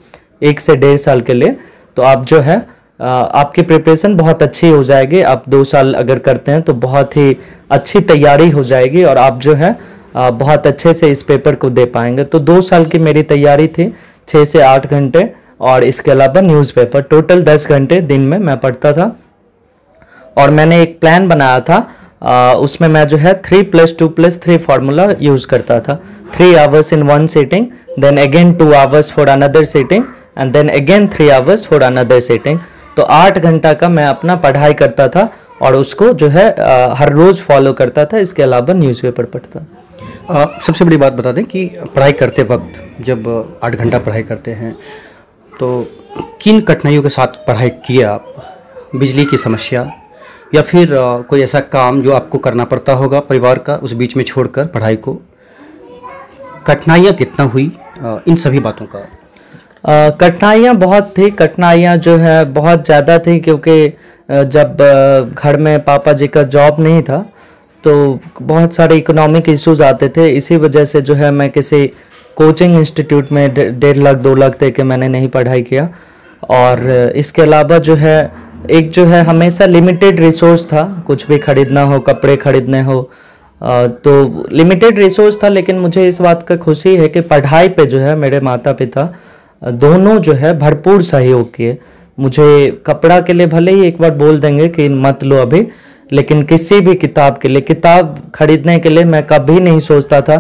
1 से 1.5 साल के लिए, तो आप जो है आपकी प्रिपरेशन बहुत अच्छी हो जाएगी। आप 2 साल अगर करते हैं तो बहुत ही अच्छी तैयारी हो जाएगी और आप जो है बहुत अच्छे से इस पेपर को दे पाएंगे। तो 2 साल की मेरी तैयारी थी, 6 से 8 घंटे, और इसके अलावा न्यूज़पेपर टोटल 10 घंटे दिन में मैं पढ़ता था। और मैंने एक प्लान बनाया था, उसमें मैं जो है 3+2+3 फार्मूला यूज़ करता था। 3 hours in one sitting, then again 2 hours for another sitting, and then again 3 hours for another sitting. तो 8 घंटा का मैं अपना पढ़ाई करता था और उसको जो है हर रोज़ फॉलो करता था। इसके अलावा न्यूज़पेपर पढ़ता था। सबसे बड़ी बात बता दें कि पढ़ाई करते वक्त जब 8 घंटा पढ़ाई करते हैं तो किन कठिनाइयों के साथ पढ़ाई किए आप? बिजली की समस्या या फिर कोई ऐसा काम जो आपको करना पड़ता होगा परिवार का, उस बीच में छोड़कर पढ़ाई को, कठिनाइयाँ कितना हुई, इन सभी बातों का? कठिनाइयाँ बहुत थी, कठिनाइयाँ जो है बहुत ज़्यादा थी, क्योंकि जब घर में पापा जी का जॉब नहीं था तो बहुत सारे इकोनॉमिक इश्यूज आते थे। इसी वजह से जो है मैं किसी कोचिंग इंस्टीट्यूट में 1.5 लाख 2 लाख दे के मैंने नहीं पढ़ाई किया। और इसके अलावा जो है एक जो है हमेशा लिमिटेड रिसोर्स था, कुछ भी खरीदना हो, कपड़े खरीदने हो, तो लिमिटेड रिसोर्स था। लेकिन मुझे इस बात का खुशी है कि पढ़ाई पे जो है मेरे माता पिता दोनों जो है भरपूर सहयोग किए। मुझे कपड़ा के लिए भले ही एक बार बोल देंगे कि मत लो अभी, लेकिन किसी भी किताब के लिए, किताब खरीदने के लिए मैं कभी नहीं सोचता था,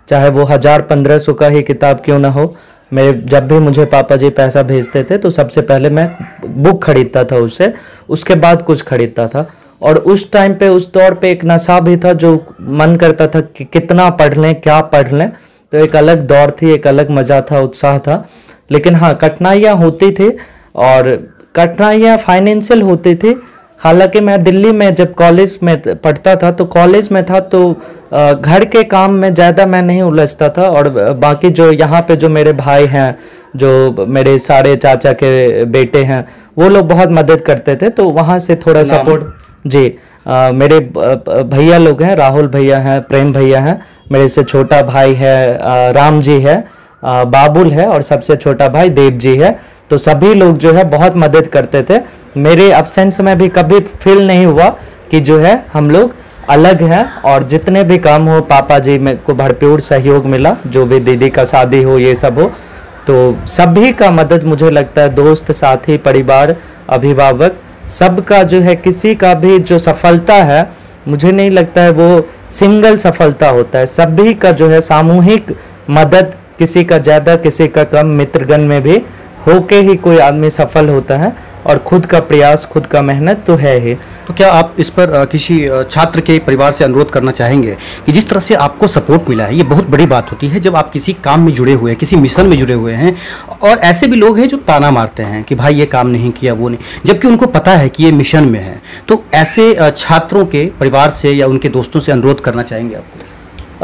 चाहे वो 1000-1500 का ही किताब क्यों ना हो। मेरे जब भी मुझे पापा जी पैसा भेजते थे तो सबसे पहले मैं बुक खरीदता था उससे, उसके बाद कुछ खरीदता था। और उस टाइम पे, उस दौर पे एक नशा भी था, जो मन करता था कि कितना पढ़ लें, क्या पढ़ लें। तो एक अलग दौर थी, एक अलग मज़ा था, उत्साह था। लेकिन हाँ, कठिनाइयाँ होती थी और कठिनाइयाँ फाइनेंशियल होती थी। हालांकि मैं दिल्ली में जब कॉलेज में पढ़ता था तो कॉलेज में था तो घर के काम में ज़्यादा मैं नहीं उलझता था, और बाकी जो यहाँ पे जो मेरे भाई हैं, जो मेरे सारे चाचा के बेटे हैं, वो लोग बहुत मदद करते थे, तो वहाँ से थोड़ा सपोर्ट। जी, मेरे भैया लोग हैं, राहुल भैया हैं, प्रेम भैया हैं, मेरे से छोटा भाई है राम जी है, बाबुल है, और सबसे छोटा भाई देव जी है। तो सभी लोग जो है बहुत मदद करते थे। मेरे एब्सेंस में भी कभी फील नहीं हुआ कि जो है हम लोग अलग हैं, और जितने भी काम हो पापा जी में को भरपूर सहयोग मिला। जो भी दीदी का शादी हो, ये सब हो, तो सभी का मदद मुझे लगता है, दोस्त, साथी, परिवार, अभिभावक, सबका जो है, किसी का भी जो सफलता है, मुझे नहीं लगता है वो सिंगल सफलता होता है। सभी का जो है सामूहिक मदद, किसी का ज़्यादा किसी का कम, मित्रगण में भी होके ही कोई आदमी सफल होता है, और खुद का प्रयास, खुद का मेहनत तो है ही। तो क्या आप इस पर किसी छात्र के परिवार से अनुरोध करना चाहेंगे कि जिस तरह से आपको सपोर्ट मिला है, ये बहुत बड़ी बात होती है जब आप किसी काम में जुड़े हुए हैं, किसी मिशन में जुड़े हुए हैं, और ऐसे भी लोग हैं जो ताना मारते हैं कि भाई ये काम नहीं किया, वो नहीं, जबकि उनको पता है कि ये मिशन में है। तो ऐसे छात्रों के परिवार से या उनके दोस्तों से अनुरोध करना चाहेंगे आपको?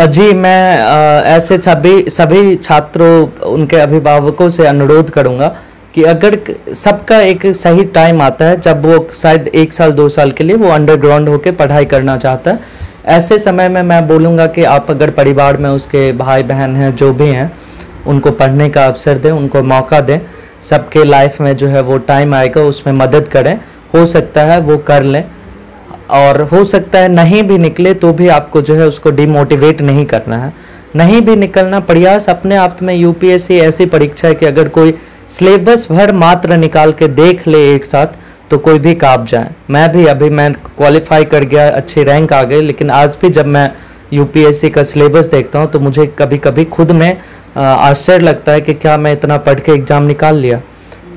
जी, मैं ऐसे सभी छात्रों, उनके अभिभावकों से अनुरोध करूंगा कि अगर सबका एक सही टाइम आता है, जब वो शायद 1 साल 2 साल के लिए वो अंडरग्राउंड होके पढ़ाई करना चाहता है, ऐसे समय में मैं बोलूँगा कि आप अगर परिवार में उसके भाई बहन हैं, जो भी हैं, उनको पढ़ने का अवसर दें, उनको मौका दें। सबके लाइफ में जो है वो टाइम आएगा, उसमें मदद करें। हो सकता है वो कर लें, और हो सकता है नहीं भी निकले तो भी आपको जो है उसको डिमोटिवेट नहीं करना है, नहीं भी निकलना। प्रयास अपने आप में, यूपीएससी ऐसी परीक्षा है कि अगर कोई सिलेबस भर मात्र निकाल के देख ले एक साथ, तो कोई भी काँप जाए। मैं क्वालिफाई कर गया, अच्छे रैंक आ गए, लेकिन आज भी जब मैं यूपीएससी का सिलेबस देखता हूँ तो मुझे कभी कभी खुद में आश्चर्य लगता है कि क्या मैं इतना पढ़ के एग्ज़ाम निकाल लिया।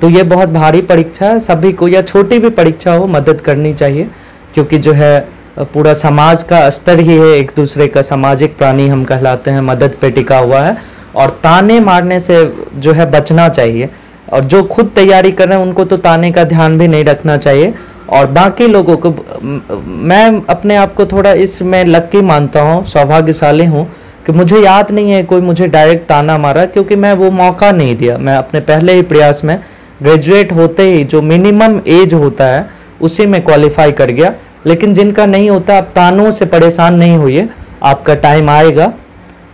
तो ये बहुत भारी परीक्षा है, सभी को, या छोटी भी परीक्षा हो, मदद करनी चाहिए, क्योंकि जो है पूरा समाज का स्तर ही है, एक दूसरे का सामाजिक प्राणी हम कहलाते हैं, मदद पे टिका हुआ है। और ताने मारने से जो है बचना चाहिए, और जो खुद तैयारी कर रहे हैं उनको तो ताने का ध्यान भी नहीं रखना चाहिए। और बाकी लोगों को, मैं अपने आप को थोड़ा इसमें लक्की मानता हूँ, सौभाग्यशाली हूँ कि मुझे याद नहीं है कोई मुझे डायरेक्ट ताना मारा, क्योंकि मैं वो मौका नहीं दिया। मैं अपने पहले ही प्रयास में ग्रेजुएट होते ही जो मिनिमम एज होता है उसी में क्वालिफाई कर गया। लेकिन जिनका नहीं होता, आप तानों से परेशान नहीं होइए, आपका टाइम आएगा,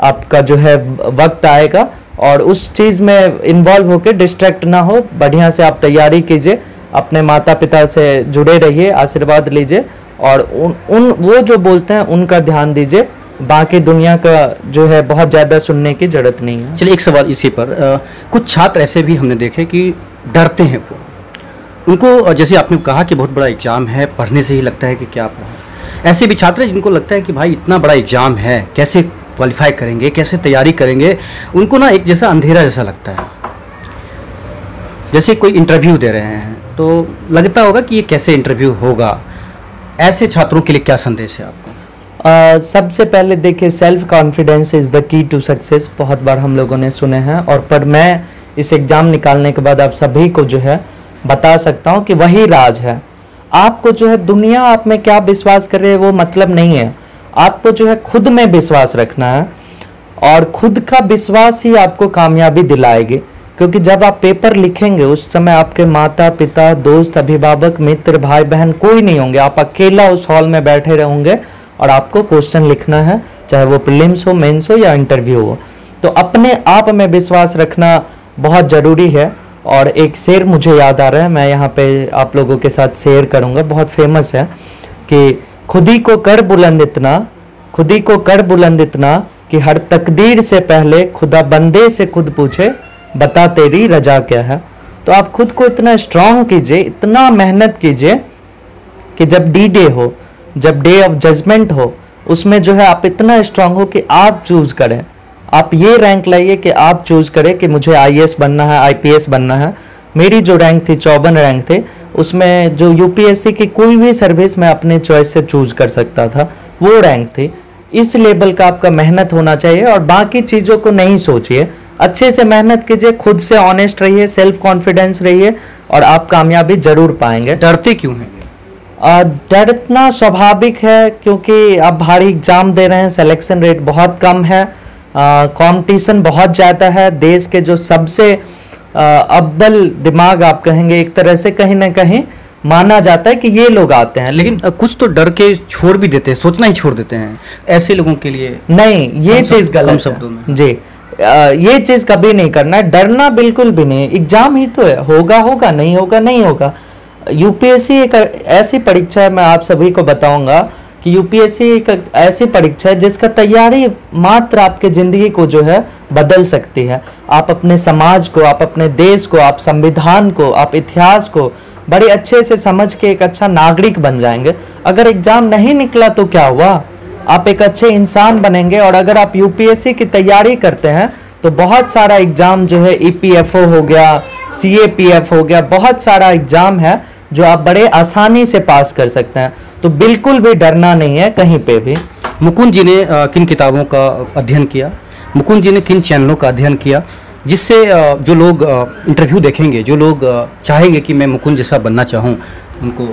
आपका जो है वक्त आएगा, और उस चीज़ में इन्वॉल्व होकर डिस्ट्रैक्ट ना हो, बढ़िया से आप तैयारी कीजिए, अपने माता पिता से जुड़े रहिए, आशीर्वाद लीजिए, और उन वो जो बोलते हैं उनका ध्यान दीजिए। बाकी दुनिया का जो है बहुत ज़्यादा सुनने की जरूरत नहीं है। चलिए एक सवाल इसी पर, कुछ छात्र ऐसे भी हमने देखे कि डरते हैं, वो उनको जैसे आपने कहा कि बहुत बड़ा एग्ज़ाम है, पढ़ने से ही लगता है कि क्या पढ़ा। ऐसे भी छात्र जिनको लगता है कि भाई इतना बड़ा एग्ज़ाम है, कैसे क्वालिफाई करेंगे, कैसे तैयारी करेंगे, उनको ना एक जैसा अंधेरा जैसा लगता है। जैसे कोई इंटरव्यू दे रहे हैं तो लगता होगा कि ये कैसे इंटरव्यू होगा। ऐसे छात्रों के लिए क्या संदेश है आपका? सबसे पहले देखिए, self confidence is the key to success, बहुत बार हम लोगों ने सुने हैं, और पर मैं इस एग्ज़ाम निकालने के बाद आप सभी को जो है बता सकता हूँ कि वही राज है। आपको जो है दुनिया आप में क्या विश्वास कर रही है वो मतलब नहीं है, आपको जो है खुद में विश्वास रखना है, और खुद का विश्वास ही आपको कामयाबी दिलाएगी। क्योंकि जब आप पेपर लिखेंगे उस समय आपके माता पिता, दोस्त, अभिभावक, मित्र, भाई बहन कोई नहीं होंगे, आप अकेला उस हॉल में बैठे रहेंगे और आपको क्वेश्चन लिखना है, चाहे वो प्रीलिम्स हो, मेंस हो या इंटरव्यू हो। तो अपने आप में विश्वास रखना बहुत ज़रूरी है। और एक शेर मुझे याद आ रहा है, मैं यहाँ पे आप लोगों के साथ शेयर करूँगा, बहुत फेमस है कि खुदी को कर बुलंद इतना, खुदी को कर बुलंद इतना कि हर तकदीर से पहले खुदा बंदे से खुद पूछे बता तेरी रजा क्या है। तो आप खुद को इतना स्ट्रांग कीजिए, इतना मेहनत कीजिए कि जब डी डे हो, जब डे ऑफ जजमेंट हो, उसमें जो है आप इतना स्ट्रांग हो कि आप चूज करें, आप ये रैंक लाइए कि आप चूज करें कि मुझे आईएएस बनना है, आईपीएस बनना है। मेरी जो रैंक थी 54 रैंक थे, उसमें जो यूपीएससी की कोई भी सर्विस मैं अपने चॉइस से चूज कर सकता था, वो रैंक थी। इस लेवल का आपका मेहनत होना चाहिए, और बाकी चीज़ों को नहीं सोचिए, अच्छे से मेहनत कीजिए, खुद से ऑनेस्ट रहिए, सेल्फ कॉन्फिडेंस रहिए, और आप कामयाबी जरूर पाएंगे। डरते क्यों हैं? डरना स्वाभाविक है, क्योंकि आप भारी एग्जाम दे रहे हैं, सिलेक्शन रेट बहुत कम है, कंपटीशन बहुत ज़्यादा है। देश के जो सबसे अव्वल दिमाग आप कहेंगे, एक तरह से कहीं ना कहीं माना जाता है कि ये लोग आते हैं। लेकिन कुछ तो डर के छोड़ भी देते हैं, सोचना ही छोड़ देते हैं। ऐसे लोगों के लिए नहीं, ये चीज़ गलत है। शब्दों में जी, ये चीज़ कभी नहीं करना है, डरना बिल्कुल भी नहीं। एग्जाम ही तो है, होगा होगा, नहीं होगा नहीं होगा। यूपीएससी एक ऐसी परीक्षा है, मैं आप सभी को बताऊंगा कि यूपीएससी एक ऐसी परीक्षा है जिसका तैयारी मात्र आपके ज़िंदगी को जो है बदल सकती है। आप अपने समाज को, आप अपने देश को, आप संविधान को, आप इतिहास को बड़े अच्छे से समझ के एक अच्छा नागरिक बन जाएंगे। अगर एग्जाम नहीं निकला तो क्या हुआ, आप एक अच्छे इंसान बनेंगे। और अगर आप यूपीएससी की तैयारी करते हैं तो बहुत सारा एग्जाम जो है, ईपीएफओ हो गया, सीएपीएफ हो गया, बहुत सारा एग्जाम है जो आप बड़े आसानी से पास कर सकते हैं। तो बिल्कुल भी डरना नहीं है कहीं पे भी। मुकुंद जी ने किन किताबों का अध्ययन किया, मुकुंद जी ने किन चैनलों का अध्ययन किया, जिससे जो लोग इंटरव्यू देखेंगे, जो लोग चाहेंगे कि मैं मुकुंद जैसा बनना चाहूँ, उनको?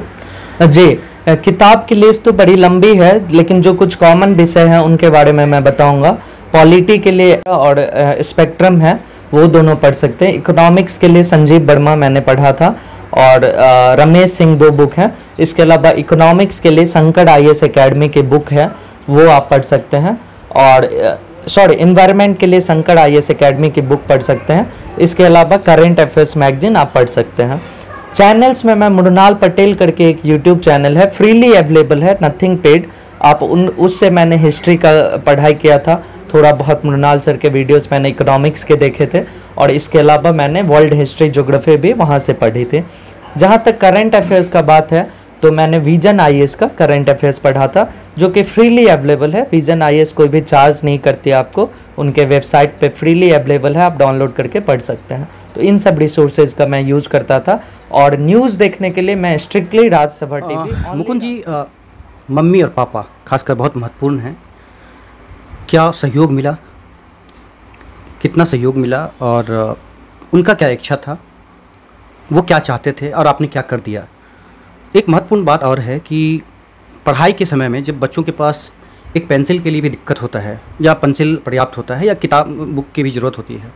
जी, किताब की लिस्ट तो बड़ी लंबी है, लेकिन जो कुछ कॉमन विषय हैं उनके बारे में मैं बताऊंगा। पॉलिटी के लिए और स्पेक्ट्रम है, वो दोनों पढ़ सकते हैं। इकोनॉमिक्स के लिए संजीव वर्मा मैंने पढ़ा था, और रमेश सिंह 2 बुक हैं। इसके अलावा इकोनॉमिक्स के लिए संकट आईएएस एकेडमी की बुक है, वो आप पढ़ सकते हैं। और इन्वायरमेंट के लिए संकट आईएएस एकेडमी की बुक पढ़ सकते हैं। इसके अलावा करेंट अफेयर्स मैगजीन आप पढ़ सकते हैं। चैनल्स में मैं मृणाल पटेल करके एक यूट्यूब चैनल है, फ्रीली अवेलेबल है, नथिंग पेड। आप उससे मैंने हिस्ट्री का पढ़ाई किया था, थोड़ा बहुत मृणाल सर के वीडियोस मैंने इकोनॉमिक्स के देखे थे, और इसके अलावा मैंने वर्ल्ड हिस्ट्री, ज्योग्राफी भी वहाँ से पढ़ी थी। जहाँ तक करंट अफेयर्स का बात है तो मैंने विजन आईएएस का करंट अफेयर्स पढ़ा था, जो कि फ्रीली अवेलेबल है। विजन आईएएस कोई भी चार्ज नहीं करती आपको, उनके वेबसाइट पे फ्रीली अवेलेबल है, आप डाउनलोड करके पढ़ सकते हैं। तो इन सब रिसोर्सेज का मैं यूज़ करता था। और न्यूज़ देखने के लिए मैं स्ट्रिक्टली राजसभा टीवी। मुकुंद जी, मम्मी और पापा खासकर बहुत महत्वपूर्ण हैं। क्या सहयोग मिला, कितना सहयोग मिला, और उनका क्या इच्छा था, वो क्या चाहते थे और आपने क्या कर दिया? एक महत्वपूर्ण बात और है कि पढ़ाई के समय में जब बच्चों के पास एक पेंसिल के लिए भी दिक्कत होता है, या पेंसिल पर्याप्त होता है, या किताब बुक की भी ज़रूरत होती है।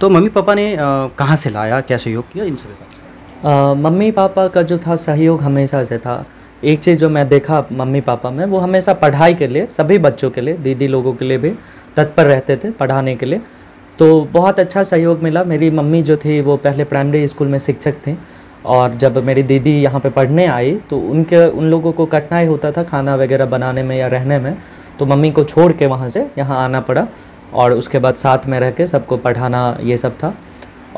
तो मम्मी पापा ने कहाँ से लाया, क्या सहयोग किया इन सभी का? मम्मी पापा का जो था सहयोग हमेशा से था। एक चीज़ जो मैं देखा मम्मी पापा में, वो हमेशा पढ़ाई के लिए, सभी बच्चों के लिए, दीदी लोगों के लिए भी तत्पर रहते थे पढ़ाने के लिए। तो बहुत अच्छा सहयोग मिला। मेरी मम्मी जो थी वो पहले प्राइमरी स्कूल में शिक्षक थी, और जब मेरी दीदी यहाँ पे पढ़ने आई तो उन लोगों को कठिनाई होता था खाना वगैरह बनाने में या रहने में, तो मम्मी को छोड़ के वहाँ से यहाँ आना पड़ा, और उसके बाद साथ में रह के सबको पढ़ाना ये सब था।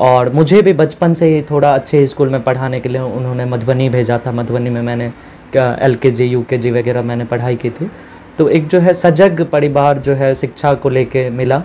और मुझे भी बचपन से ही थोड़ा अच्छे स्कूल में पढ़ाने के लिए उन्होंने मधुबनी भेजा था। मधुबनी में मैंने LKG UKG वगैरह मैंने पढ़ाई की थी। तो एक जो है सजग परिवार जो है शिक्षा को लेके मिला।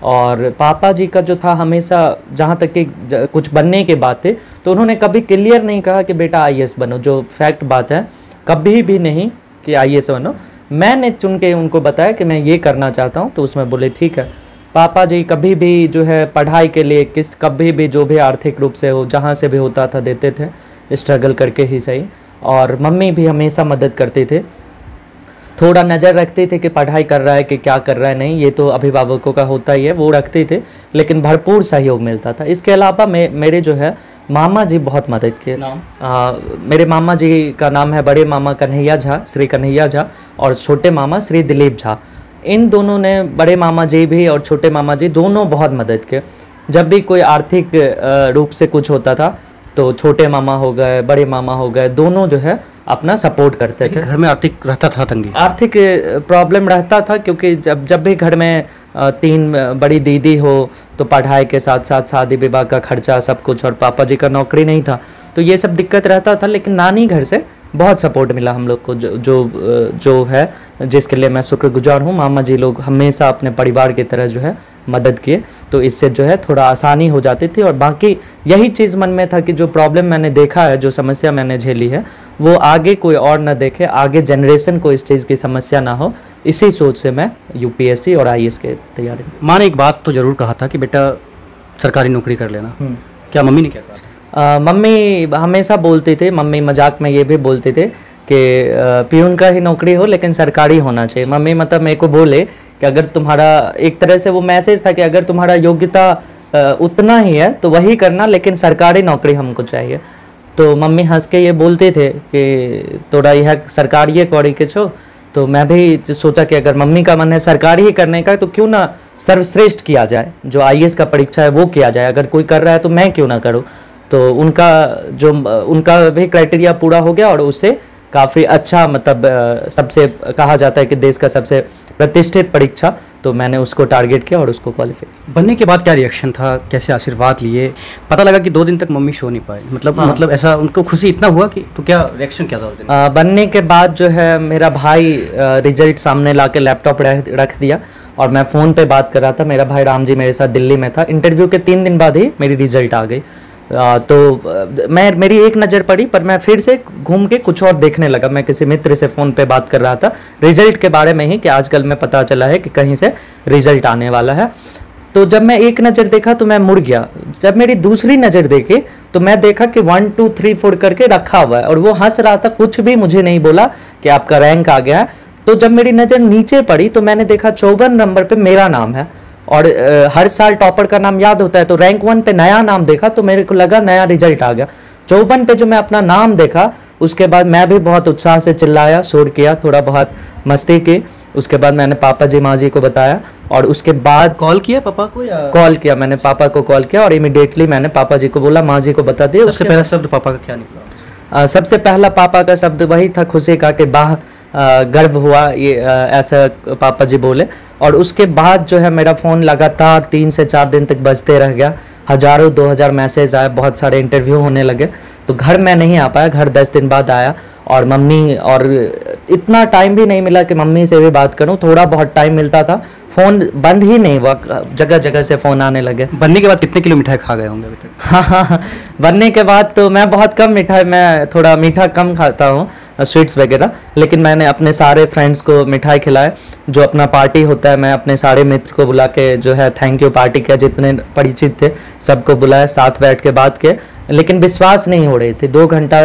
और पापा जी का जो था हमेशा, जहाँ तक कि कुछ बनने के बात थे तो उन्होंने कभी क्लियर नहीं कहा कि बेटा IAS बनो, जो फैक्ट बात है, कभी भी नहीं कि IAS बनो। मैंने चुन के उनको बताया कि मैं ये करना चाहता हूँ, तो उसमें बोले ठीक है। पापा जी कभी भी जो है पढ़ाई के लिए कभी भी जो भी आर्थिक रूप से हो, जहाँ से भी होता था देते थे, स्ट्रगल करके ही सही। और मम्मी भी हमेशा मदद करते थे, थोड़ा नज़र रखते थे कि पढ़ाई कर रहा है कि क्या कर रहा है, नहीं, ये तो अभिभावकों का होता ही है, वो रखते थे, लेकिन भरपूर सहयोग मिलता था। इसके अलावा मेरे जो है मामा जी बहुत मदद किए। मेरे मामा जी का नाम है बड़े मामा कन्हैया झा, श्री कन्हैया झा, और छोटे मामा श्री दिलीप झा। इन दोनों ने, बड़े मामा जी भी और छोटे मामा जी दोनों, बहुत मदद किए। जब भी कोई आर्थिक रूप से कुछ होता था तो छोटे मामा हो गए, बड़े मामा हो गए, दोनों जो है अपना सपोर्ट करते थे। घर में आर्थिक रहता था तंगी, आर्थिक प्रॉब्लम रहता था, क्योंकि जब भी घर में 3 बड़ी दीदी हो तो पढ़ाई के साथ साथ शादी विवाह का खर्चा सब कुछ, और पापा जी का नौकरी नहीं था, तो ये सब दिक्कत रहता था। लेकिन नानी घर से बहुत सपोर्ट मिला हम लोग को, जो है, जिसके लिए मैं शुक्रगुजार हूँ। मामा जी लोग हमेशा अपने परिवार की तरह जो है मदद किए, तो इससे जो है थोड़ा आसानी हो जाती थी। और बाकी यही चीज़ मन में था कि जो प्रॉब्लम मैंने देखा है, जो समस्या मैंने झेली है, वो आगे कोई और ना देखे, आगे जनरेशन को इस चीज़ की समस्या ना हो। इसी सोच से मैं UPSC और IAS के तैयारी। माँ ने एक बात तो ज़रूर कहा था कि बेटा सरकारी नौकरी कर लेना, क्या मम्मी ने क्या कहा? मम्मी हमेशा बोलते थे, मम्मी मजाक में ये भी बोलते थे कि पियून का ही नौकरी हो लेकिन सरकारी होना चाहिए। मम्मी मतलब मेरे को बोले कि अगर तुम्हारा, एक तरह से वो मैसेज था कि अगर तुम्हारा योग्यता उतना ही है तो वही करना, लेकिन सरकारी नौकरी हमको चाहिए। तो मम्मी हंस के ये बोलते थे कि तोड़ा यह सरकारी कौड़ी के छो। तो मैं भी सोचा कि अगर मम्मी का मन है सरकारी ही करने का, तो क्यों ना सर्वश्रेष्ठ किया जाए, जो IAS का परीक्षा है वो किया जाए। अगर कोई कर रहा है तो मैं क्यों ना करूँ। तो उनका भी क्राइटेरिया पूरा हो गया, और उससे काफ़ी अच्छा, मतलब सबसे कहा जाता है कि देश का सबसे प्रतिष्ठित परीक्षा, तो मैंने उसको टारगेट किया और उसको क्वालिफाई। बनने के बाद क्या रिएक्शन था, कैसे आशीर्वाद लिए? पता लगा कि 2 दिन तक मम्मी सो नहीं पाई, मतलब ऐसा उनको खुशी इतना हुआ कि, तो क्या रिएक्शन क्या था उस दिन? बनने के बाद जो है मेरा भाई रिजल्ट सामने ला के लैपटॉप रख दिया, और मैं फ़ोन पे बात कर रहा था। मेरा भाई राम जी मेरे साथ दिल्ली में था। इंटरव्यू के 3 दिन बाद ही मेरी रिजल्ट आ गई। तो मेरी एक नज़र पड़ी, पर मैं फिर से घूम के कुछ और देखने लगा। मैं किसी मित्र से फ़ोन पे बात कर रहा था रिजल्ट के बारे में ही, कि आजकल में पता चला है कि कहीं से रिजल्ट आने वाला है। तो जब मैं एक नज़र देखा तो मैं मुड़ गया। जब मेरी दूसरी नज़र देखी तो मैं देखा कि 1 2 3 4 करके रखा हुआ है, और वो हंस रहा था, कुछ भी मुझे नहीं बोला कि आपका रैंक आ गया है। तो जब मेरी नज़र नीचे पड़ी तो मैंने देखा 54 नंबर पे मेरा नाम है, और हर साल टॉपर का नाम याद होता है, तो रैंक 1 पे नया नाम देखा तो मेरे को लगा नया रिजल्ट आ गया। 54 पे जो मैं अपना नाम देखा, उसके बाद मैं भी बहुत उत्साह से चिल्लाया, शोर किया, थोड़ा बहुत मस्ती की। उसके बाद मैंने पापा जी माँ जी को बताया, और उसके बाद कॉल किया पापा को, या कॉल किया? मैंने पापा को कॉल किया, और इमीडिएटली मैंने पापा जी को बोला, माँ जी को बता दिया। सबसे पहला शब्द पापा का क्या निकला? सबसे पहला पापा का शब्द वही था, खुशी का, कि बाह गर्व हुआ, ये ऐसा पापा जी बोले। और उसके बाद जो है मेरा फ़ोन लगातार 3 से 4 दिन तक बजते रह गया। हज़ारों 2000 मैसेज आए, बहुत सारे इंटरव्यू होने लगे। तो घर मैं नहीं आ पाया, घर 10 दिन बाद आया। और मम्मी, और इतना टाइम भी नहीं मिला कि मम्मी से भी बात करूं, थोड़ा बहुत टाइम मिलता था, फ़ोन बंद ही नहीं हुआ, जगह जगह से फ़ोन आने लगे। बनने के बाद कितने किलो मिठाई खा गए होंगे अभी तक? हाँ, बनने के बाद तो मैं बहुत कम मिठाई, मैं थोड़ा मीठा कम खाता हूँ, स्वीट्स वगैरह, लेकिन मैंने अपने सारे फ्रेंड्स को मिठाई खिलाए। जो अपना पार्टी होता है, मैं अपने सारे मित्र को बुला के जो है थैंक यू पार्टी किया, जितने परिचित थे सबको बुलाया, साथ बैठ के बात किए। लेकिन विश्वास नहीं हो रहे थे। 2 घंटा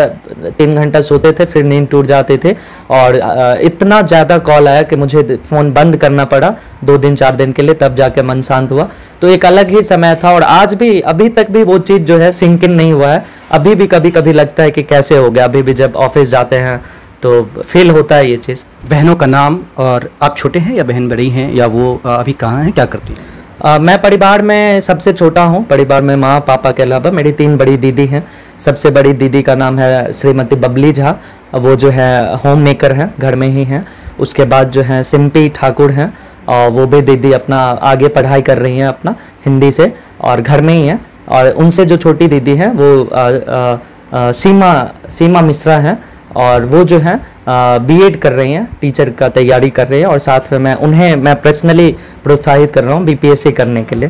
3 घंटा सोते थे, फिर नींद टूट जाते थे, और इतना ज़्यादा कॉल आया कि मुझे फ़ोन बंद करना पड़ा 2 दिन 4 दिन के लिए, तब जाके मन शांत हुआ। तो एक अलग ही समय था, और आज भी अभी तक भी वो चीज़ जो है सिंक इन नहीं हुआ है। अभी भी कभी कभी लगता है कि कैसे हो गया। अभी भी जब ऑफिस जाते हैं तो फील होता है ये चीज़। बहनों का नाम, और आप छोटे हैं या बहन बड़ी हैं, या वो अभी कहाँ हैं, क्या करती हैं? मैं परिवार में सबसे छोटा हूँ। परिवार में माँ पापा के अलावा मेरी 3 बड़ी दीदी हैं। सबसे बड़ी दीदी का नाम है श्रीमती बबली झा, वो जो है होम मेकर हैं, घर में ही हैं। उसके बाद जो है सिम्पी ठाकुर हैं, और वो भी दीदी अपना आगे पढ़ाई कर रही हैं अपना हिंदी से, और घर में ही हैं। और उनसे जो छोटी दीदी हैं वो सीमा मिश्रा हैं, और वो जो हैं बीएड कर रही हैं, टीचर का तैयारी कर रही हैं, और साथ में मैं पर्सनली प्रोत्साहित कर रहा हूँ बीपीएससी करने के लिए।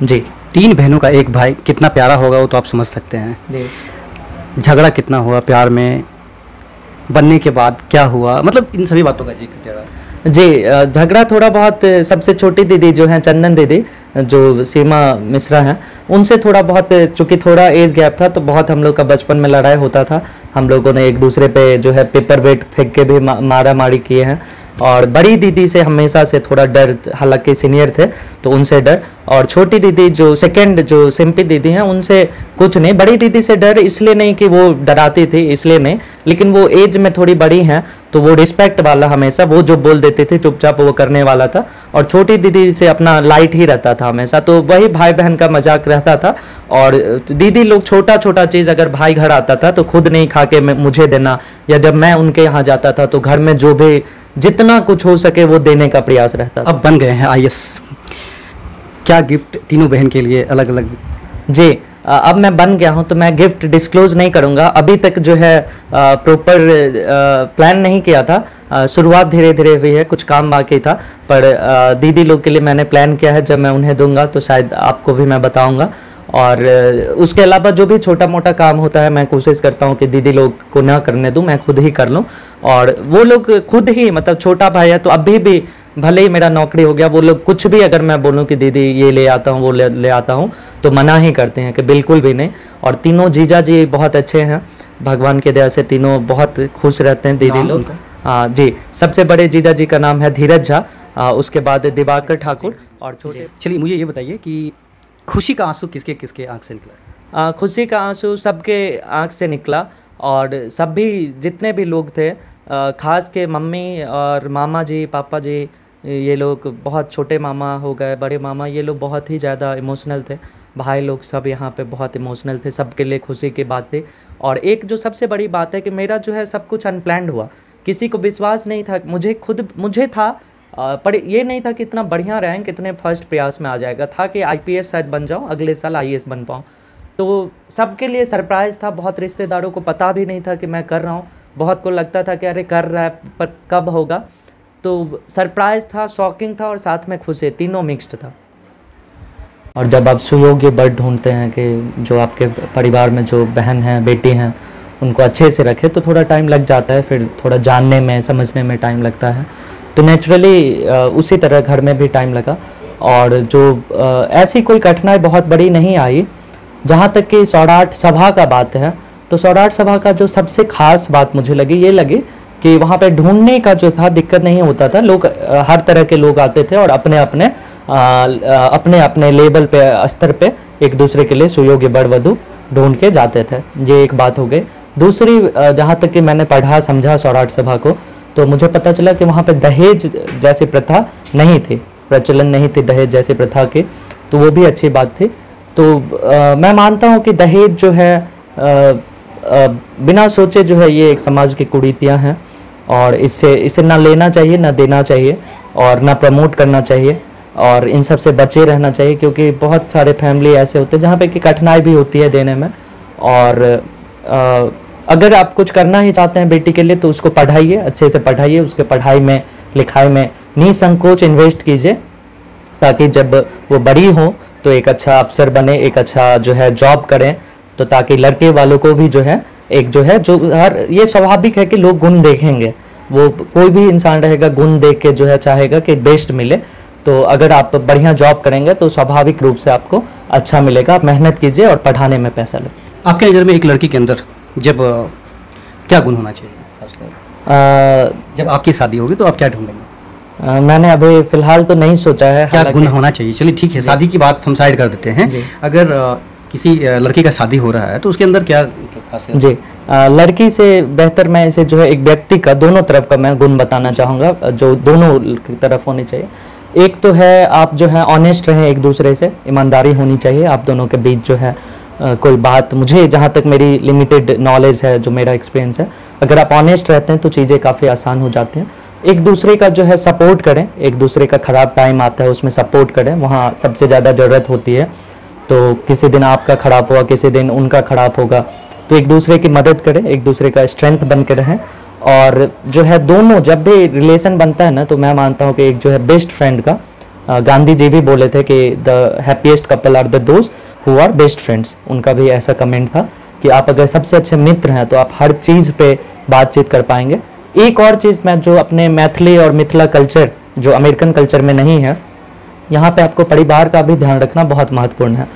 जी। 3 बहनों का एक भाई, कितना प्यारा होगा वो तो आप समझ सकते हैं। जी। झगड़ा कितना हुआ प्यार में बनने के बाद, क्या हुआ, मतलब इन सभी बातों का जिक्र करा। जी, झगड़ा थोड़ा बहुत सबसे छोटी दीदी जो है चंदन दीदी, जो सीमा मिश्रा हैं, उनसे थोड़ा बहुत, चूँकि थोड़ा एज गैप था तो बहुत हम लोग का बचपन में लड़ाई होता था। हम लोगों ने एक दूसरे पे जो है पेपर वेट फेंक के भी मारा मारी किए हैं। और बड़ी दीदी से हमेशा से थोड़ा डर, हालांकि सीनियर थे तो उनसे डर। और छोटी दीदी जो सेकंड जो सिंपी दीदी हैं, उनसे कुछ नहीं। बड़ी दीदी से डर इसलिए नहीं कि वो डराती थी, इसलिए नहीं, लेकिन वो एज में थोड़ी बड़ी हैं तो वो रिस्पेक्ट वाला, हमेशा वो जो बोल देते थे चुपचाप वो करने वाला था। और छोटी दीदी से अपना लाइट ही रहता था हमेशा, तो वही भाई बहन का मजाक रहता था। और दीदी लोग छोटा छोटा चीज़ अगर भाई घर आता था तो खुद नहीं खा के मुझे देना, या जब मैं उनके यहाँ जाता था तो घर में जो भी जितना कुछ हो सके वो देने का प्रयास रहता था। अब बन गए हैं आईएएस, क्या गिफ्ट तीनों बहन के लिए अलग अलग? जी, अब मैं बन गया हूं तो मैं गिफ्ट डिस्क्लोज नहीं करूंगा। अभी तक जो है प्रॉपर प्लान नहीं किया था। शुरुआत धीरे धीरे हुई है, कुछ काम बाकी था, पर दीदी लोग के लिए मैंने प्लान किया है। जब मैं उन्हें दूंगा तो शायद आपको भी मैं बताऊंगा। और उसके अलावा जो भी छोटा मोटा काम होता है मैं कोशिश करता हूं कि दीदी लोग को ना करने दूं, मैं खुद ही कर लूं। और वो लोग खुद ही, मतलब छोटा भाई है तो अभी भी भले ही मेरा नौकरी हो गया, वो लोग कुछ भी अगर मैं बोलूं कि दीदी ये ले आता हूं वो ले आता हूं तो मना ही करते हैं कि बिल्कुल भी नहीं। और तीनों जीजा जी बहुत अच्छे हैं, भगवान की दया से तीनों बहुत खुश रहते हैं दीदी लोग। जी, सबसे बड़े जीजा जी का नाम है धीरज झा, उसके बाद दिवाकर ठाकुर, और छोटे। चलिए मुझे ये बताइए कि खुशी का आंसू किसके किसके आंख से निकला? खुशी का आंसू सबके आंख से निकला, और सभी जितने भी लोग थे, खास के मम्मी और मामा जी, पापा जी, ये लोग बहुत, छोटे मामा हो गए, बड़े मामा, ये लोग बहुत ही ज़्यादा इमोशनल थे। भाई लोग सब यहाँ पे बहुत इमोशनल थे, सबके लिए खुशी की बात थी। और एक जो सबसे बड़ी बात है कि मेरा जो है सब कुछ अनप्लैंड हुआ, किसी को विश्वास नहीं था, मुझे था, पर ये नहीं था कि इतना बढ़िया रैंक इतने फर्स्ट प्रयास में आ जाएगा। था कि आईपीएस शायद बन जाऊँ, अगले साल आईएएस बन पाऊँ। तो सबके लिए सरप्राइज़ था, बहुत रिश्तेदारों को पता भी नहीं था कि मैं कर रहा हूँ। बहुत को लगता था कि अरे कर रहा है पर कब होगा। तो सरप्राइज़ था, शॉकिंग था, और साथ में खुशी, तीनों मिक्स्ड था। और जब आप सुयोग्य बर ढूंढते हैं कि जो आपके परिवार में जो बहन हैं, बेटी हैं, उनको अच्छे से रखे, तो थोड़ा टाइम लग जाता है, फिर थोड़ा जानने में, समझने में टाइम लगता है। तो नेचुरली उसी तरह घर में भी टाइम लगा। और जो ऐसी कोई कठिनाई बहुत बड़ी नहीं आई। जहाँ तक कि सौराठ सभा का बात है, तो सौराठ सभा का जो सबसे खास बात मुझे लगी कि वहाँ पे ढूंढने का जो था दिक्कत नहीं होता था। लोग, हर तरह के लोग आते थे और अपने अपने लेवल पे, स्तर पे एक दूसरे के लिए सुयोग्य वर वधू ढूंढ के जाते थे। ये एक बात हो गई। दूसरी, जहाँ तक कि मैंने पढ़ा समझा सौराठ सभा को, तो मुझे पता चला कि वहाँ पे दहेज जैसी प्रथा नहीं थी, प्रचलन नहीं थी दहेज जैसी प्रथा के, तो वो भी अच्छी बात थी। तो मैं मानता हूँ कि दहेज जो है बिना सोचे जो है ये एक समाज की कुरीतियाँ हैं, और इसे ना लेना चाहिए, ना देना चाहिए, और ना प्रमोट करना चाहिए, और इन सब से बचे रहना चाहिए। क्योंकि बहुत सारे फैमिली ऐसे होते हैं जहाँ पे कि कठिनाई भी होती है देने में। और अगर आप कुछ करना ही चाहते हैं बेटी के लिए तो उसको पढ़ाइए, अच्छे से पढ़ाइए, उसके पढ़ाई में, लिखाई में निसंकोच इन्वेस्ट कीजिए, ताकि जब वो बड़ी हो तो एक अच्छा अफसर बने, एक अच्छा जो है जॉब करें। तो ताकि लड़के वालों को भी जो है एक जो है, जो हर, ये स्वाभाविक है कि लोग गुण देखेंगे, वो कोई भी इंसान रहेगा गुण देख के जो है चाहेगा कि बेस्ट मिले। तो अगर आप बढ़िया जॉब करेंगे तो स्वाभाविक रूप से आपको अच्छा मिलेगा। आप मेहनत कीजिए और पढ़ाने में पैसा लगेगा। आपके नज़र में एक लड़की के अंदर जब क्या गुण होना चाहिए खासकर? जब आपकी शादी होगी तो आप क्या ढूंढेंगे? मैंने अभी फ़िलहाल तो नहीं सोचा है। क्या गुण होना चाहिए? चलिए ठीक है, शादी की बात हम साइड कर देते हैं। अगर किसी लड़की का शादी हो रहा है तो उसके अंदर क्या खासियत? जी, लड़की से बेहतर मैं इसे जो है एक व्यक्ति का दोनों तरफ का मैं गुण बताना चाहूँगा, जो दोनों की तरफ होनी चाहिए। एक तो है आप जो है ऑनेस्ट रहें, एक दूसरे से ईमानदारी होनी चाहिए आप दोनों के बीच। जो है कोई बात, मुझे जहाँ तक मेरी लिमिटेड नॉलेज है, जो मेरा एक्सपीरियंस है, अगर आप ऑनेस्ट रहते हैं तो चीज़ें काफ़ी आसान हो जाती हैं। एक दूसरे का जो है सपोर्ट करें, एक दूसरे का ख़राब टाइम आता है उसमें सपोर्ट करें, वहाँ सबसे ज़्यादा ज़रूरत होती है। तो किसी दिन आपका ख़राब हुआ, किसी दिन उनका ख़राब होगा, तो एक दूसरे की मदद करें, एक दूसरे का स्ट्रेंथ बन के रहें। और जो है दोनों जब भी रिलेशन बनता है ना, तो मैं मानता हूँ कि एक जो है बेस्ट फ्रेंड का, गांधी जी भी बोले थे कि the happiest couple are the those who are best friends. उनका भी ऐसा कमेंट था कि आप अगर सबसे अच्छे मित्र हैं तो आप हर चीज़ पे बातचीत कर पाएंगे। एक और चीज़ मैं जो अपने मैथिली और मिथिला कल्चर, जो अमेरिकन कल्चर में नहीं है, यहाँ पे आपको परिवार का भी ध्यान रखना बहुत महत्वपूर्ण है।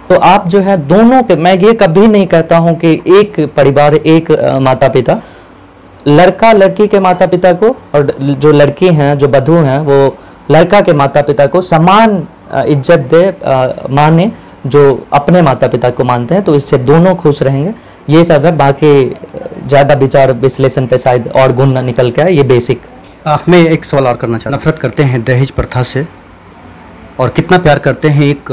तो आप जो है दोनों के, मैं ये कभी नहीं कहता हूँ कि एक परिवार, एक माता पिता, लड़का लड़की के माता पिता को और जो लड़की हैं, जो वधू हैं, वो लड़का के माता पिता को समान इज्जत दे, माने जो अपने माता पिता को मानते हैं, तो इससे दोनों खुश रहेंगे। ये सब है, बाकी ज़्यादा विचार विश्लेषण पे शायद और गुण निकल के आए, ये बेसिक। मैं एक सवाल और करना चाहता हूँ। नफरत करते हैं दहेज प्रथा से और कितना प्यार करते हैं एक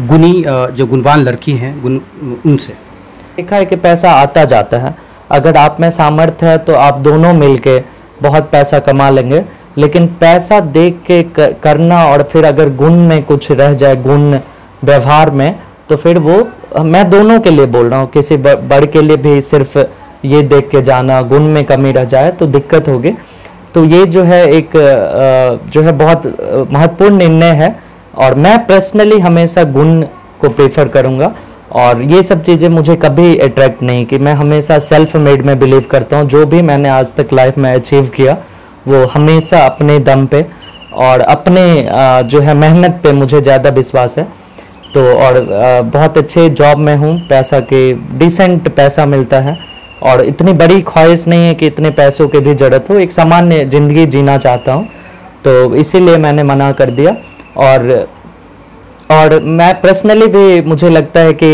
गुणी, जो गुणवान लड़की हैं, उनसे? देखा है कि पैसा आता जाता है, अगर आप में सामर्थ्य है तो आप दोनों मिलके बहुत पैसा कमा लेंगे, लेकिन पैसा देख के करना और फिर अगर गुण में कुछ रह जाए, गुण व्यवहार में, तो फिर वो, मैं दोनों के लिए बोल रहा हूँ, किसी बड़ के लिए भी सिर्फ ये देख के जाना, गुण में कमी रह जाए तो दिक्कत होगी। तो ये जो है एक जो है बहुत महत्वपूर्ण निर्णय है, और मैं पर्सनली हमेशा गुण को प्रेफर करूँगा। और ये सब चीज़ें मुझे कभी अट्रैक्ट नहीं की, मैं हमेशा सेल्फ मेड में बिलीव करता हूँ। जो भी मैंने आज तक लाइफ में अचीव किया वो हमेशा अपने दम पे और अपने जो है मेहनत पे मुझे ज़्यादा विश्वास है। तो और बहुत अच्छे जॉब में हूँ, पैसा के डिसेंट पैसा मिलता है, और इतनी बड़ी ख्वाहिश नहीं है कि इतने पैसों की भी ज़रूरत हो, एक सामान्य ज़िंदगी जीना चाहता हूँ, तो इसीलिए मैंने मना कर दिया। और मैं पर्सनली भी, मुझे लगता है कि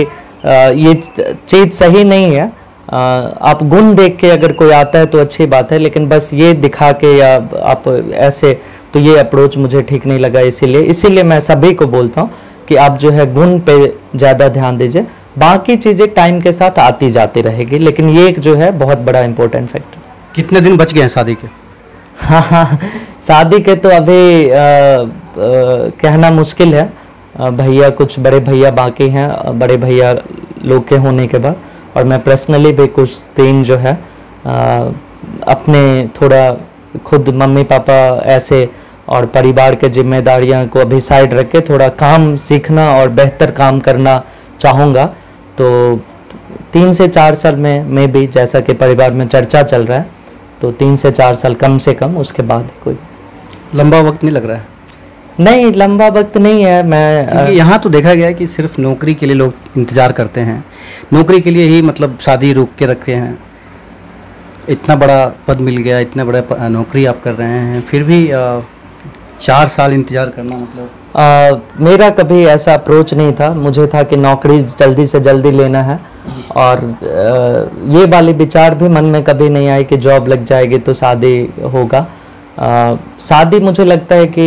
ये चीज़ सही नहीं है। आप गुण देख के अगर कोई आता है तो अच्छी बात है, लेकिन बस ये दिखा के या आप ऐसे, तो ये अप्रोच मुझे ठीक नहीं लगा। इसीलिए मैं सभी को बोलता हूँ कि आप जो है गुण पे ज़्यादा ध्यान दीजिए, बाकी चीज़ें टाइम के साथ आती जाती रहेगी, लेकिन ये एक जो है बहुत बड़ा इम्पोर्टेंट फैक्टर। कितने दिन बच गए हैं शादी के? हाँ, शादी के तो अभी कहना मुश्किल है। भैया, कुछ बड़े भैया बाकी हैं, बड़े भैया लोग के होने के बाद, और मैं पर्सनली भी कुछ दिन जो है अपने थोड़ा खुद मम्मी पापा ऐसे और परिवार के जिम्मेदारियां को अभी साइड रख के थोड़ा काम सीखना और बेहतर काम करना चाहूँगा। तो 3 से 4 साल में भी, जैसा कि परिवार में चर्चा चल रहा है, तो 3 से 4 साल कम से कम, उसके बाद कोई लंबा वक्त नहीं लग रहा है? नहीं, लंबा वक्त नहीं है। मैं यहाँ तो देखा गया है कि सिर्फ नौकरी के लिए लोग इंतज़ार करते हैं, नौकरी के लिए ही मतलब शादी रोक के रखे हैं। इतना बड़ा पद मिल गया, इतना बड़ा नौकरी आप कर रहे हैं, फिर भी 4 साल इंतज़ार करना, मतलब मेरा कभी ऐसा अप्रोच नहीं था। मुझे था कि नौकरी जल्दी से जल्दी लेना है, और ये वाले विचार भी मन में कभी नहीं आए कि जॉब लग जाएगी तो शादी होगा। शादी मुझे लगता है कि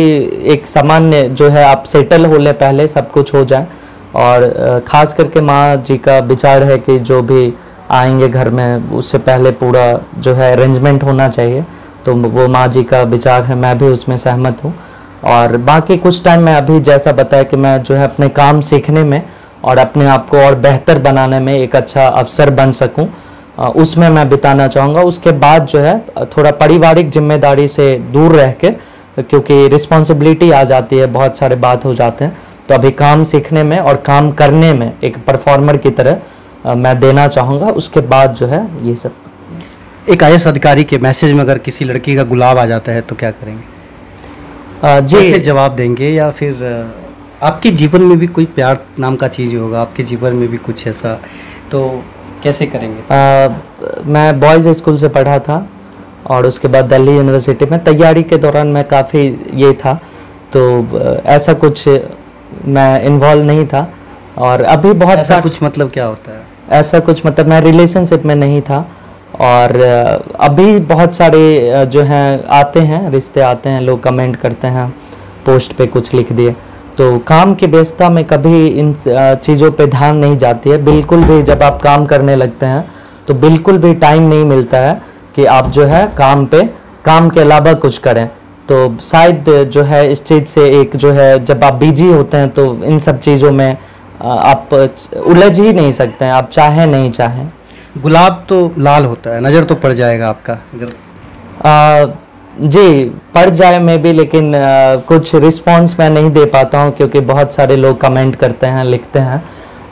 एक सामान्य जो है, आप सेटल हो ले पहले, सब कुछ हो जाए। और ख़ास करके माँ जी का विचार है कि जो भी आएंगे घर में, उससे पहले पूरा जो है अरेंजमेंट होना चाहिए, तो वो माँ जी का विचार है, मैं भी उसमें सहमत हूँ। और बाकी कुछ टाइम मैं अभी जैसा बताया कि मैं जो है अपने काम सीखने में और अपने आप को और बेहतर बनाने में एक अच्छा अवसर बन सकूं, उसमें मैं बिताना चाहूँगा। उसके बाद जो है थोड़ा पारिवारिक जिम्मेदारी से दूर रह के, क्योंकि रिस्पॉन्सिबिलिटी आ जाती है, बहुत सारे बात हो जाते हैं, तो अभी काम सीखने में और काम करने में एक परफॉर्मर की तरह मैं देना चाहूँगा। उसके बाद जो है ये सब। एक IAS अधिकारी के मैसेज में अगर किसी लड़की का गुलाब आ जाता है तो क्या करेंगे? जी, कैसे जवाब देंगे, या फिर आपके जीवन में भी कोई प्यार नाम का चीज़ होगा, आपके जीवन में भी कुछ ऐसा, तो कैसे करेंगे? मैं बॉयज़ स्कूल से पढ़ा था और उसके बाद दिल्ली यूनिवर्सिटी में तैयारी के दौरान मैं काफ़ी ये था, तो ऐसा कुछ मैं इन्वॉल्व नहीं था। और अभी बहुत ऐसा कुछ मतलब क्या होता है? ऐसा कुछ मतलब मैं रिलेशनशिप में नहीं था। और अभी बहुत सारे जो हैं आते हैं, रिश्ते आते हैं, लोग कमेंट करते हैं, पोस्ट पे कुछ लिख दिए, तो काम की व्यस्तता में कभी इन चीज़ों पे ध्यान नहीं जाती है बिल्कुल भी। जब आप काम करने लगते हैं तो बिल्कुल भी टाइम नहीं मिलता है कि आप जो है काम के अलावा कुछ करें। तो शायद जो है इस चीज़ से एक जो है, जब आप बिजी होते हैं तो इन सब चीज़ों में आप उलझ ही नहीं सकते हैं, आप चाहें नहीं चाहें। गुलाब तो लाल होता है, नज़र तो पड़ जाएगा आपका अगर जी पड़ जाए में भी, लेकिन कुछ रिस्पांस मैं नहीं दे पाता हूँ क्योंकि बहुत सारे लोग कमेंट करते हैं, लिखते हैं,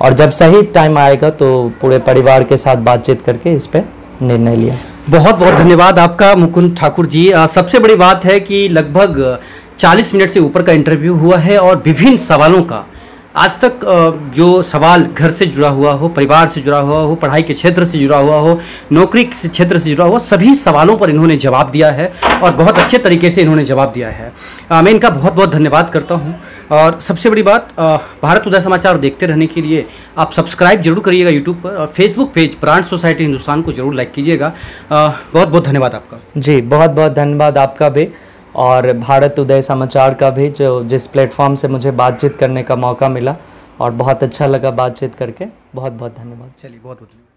और जब सही टाइम आएगा तो पूरे परिवार के साथ बातचीत करके इस पे निर्णय लिया जाए। बहुत बहुत धन्यवाद आपका मुकुंद ठाकुर जी। सबसे बड़ी बात है कि लगभग 40 मिनट से ऊपर का इंटरव्यू हुआ है और विभिन्न सवालों का आज तक जो सवाल घर से जुड़ा हुआ हो, परिवार से जुड़ा हुआ हो, पढ़ाई के क्षेत्र से जुड़ा हुआ हो, नौकरी के क्षेत्र से जुड़ा हुआ, सभी सवालों पर इन्होंने जवाब दिया है और बहुत अच्छे तरीके से इन्होंने जवाब दिया है। मैं इनका बहुत बहुत धन्यवाद करता हूं। और सबसे बड़ी बात, भारत उदय समाचार देखते रहने के लिए आप सब्सक्राइब जरूर करिएगा यूट्यूब पर, और Facebook page brand society Hindustan को जरूर लाइक कीजिएगा। बहुत बहुत धन्यवाद आपका। जी बहुत बहुत धन्यवाद आपका भी, और भारत उदय समाचार का भी, जो जिस प्लेटफॉर्म से मुझे बातचीत करने का मौका मिला और बहुत अच्छा लगा बातचीत करके। बहुत बहुत धन्यवाद। चलिए, बहुत बहुत धन्यवाद।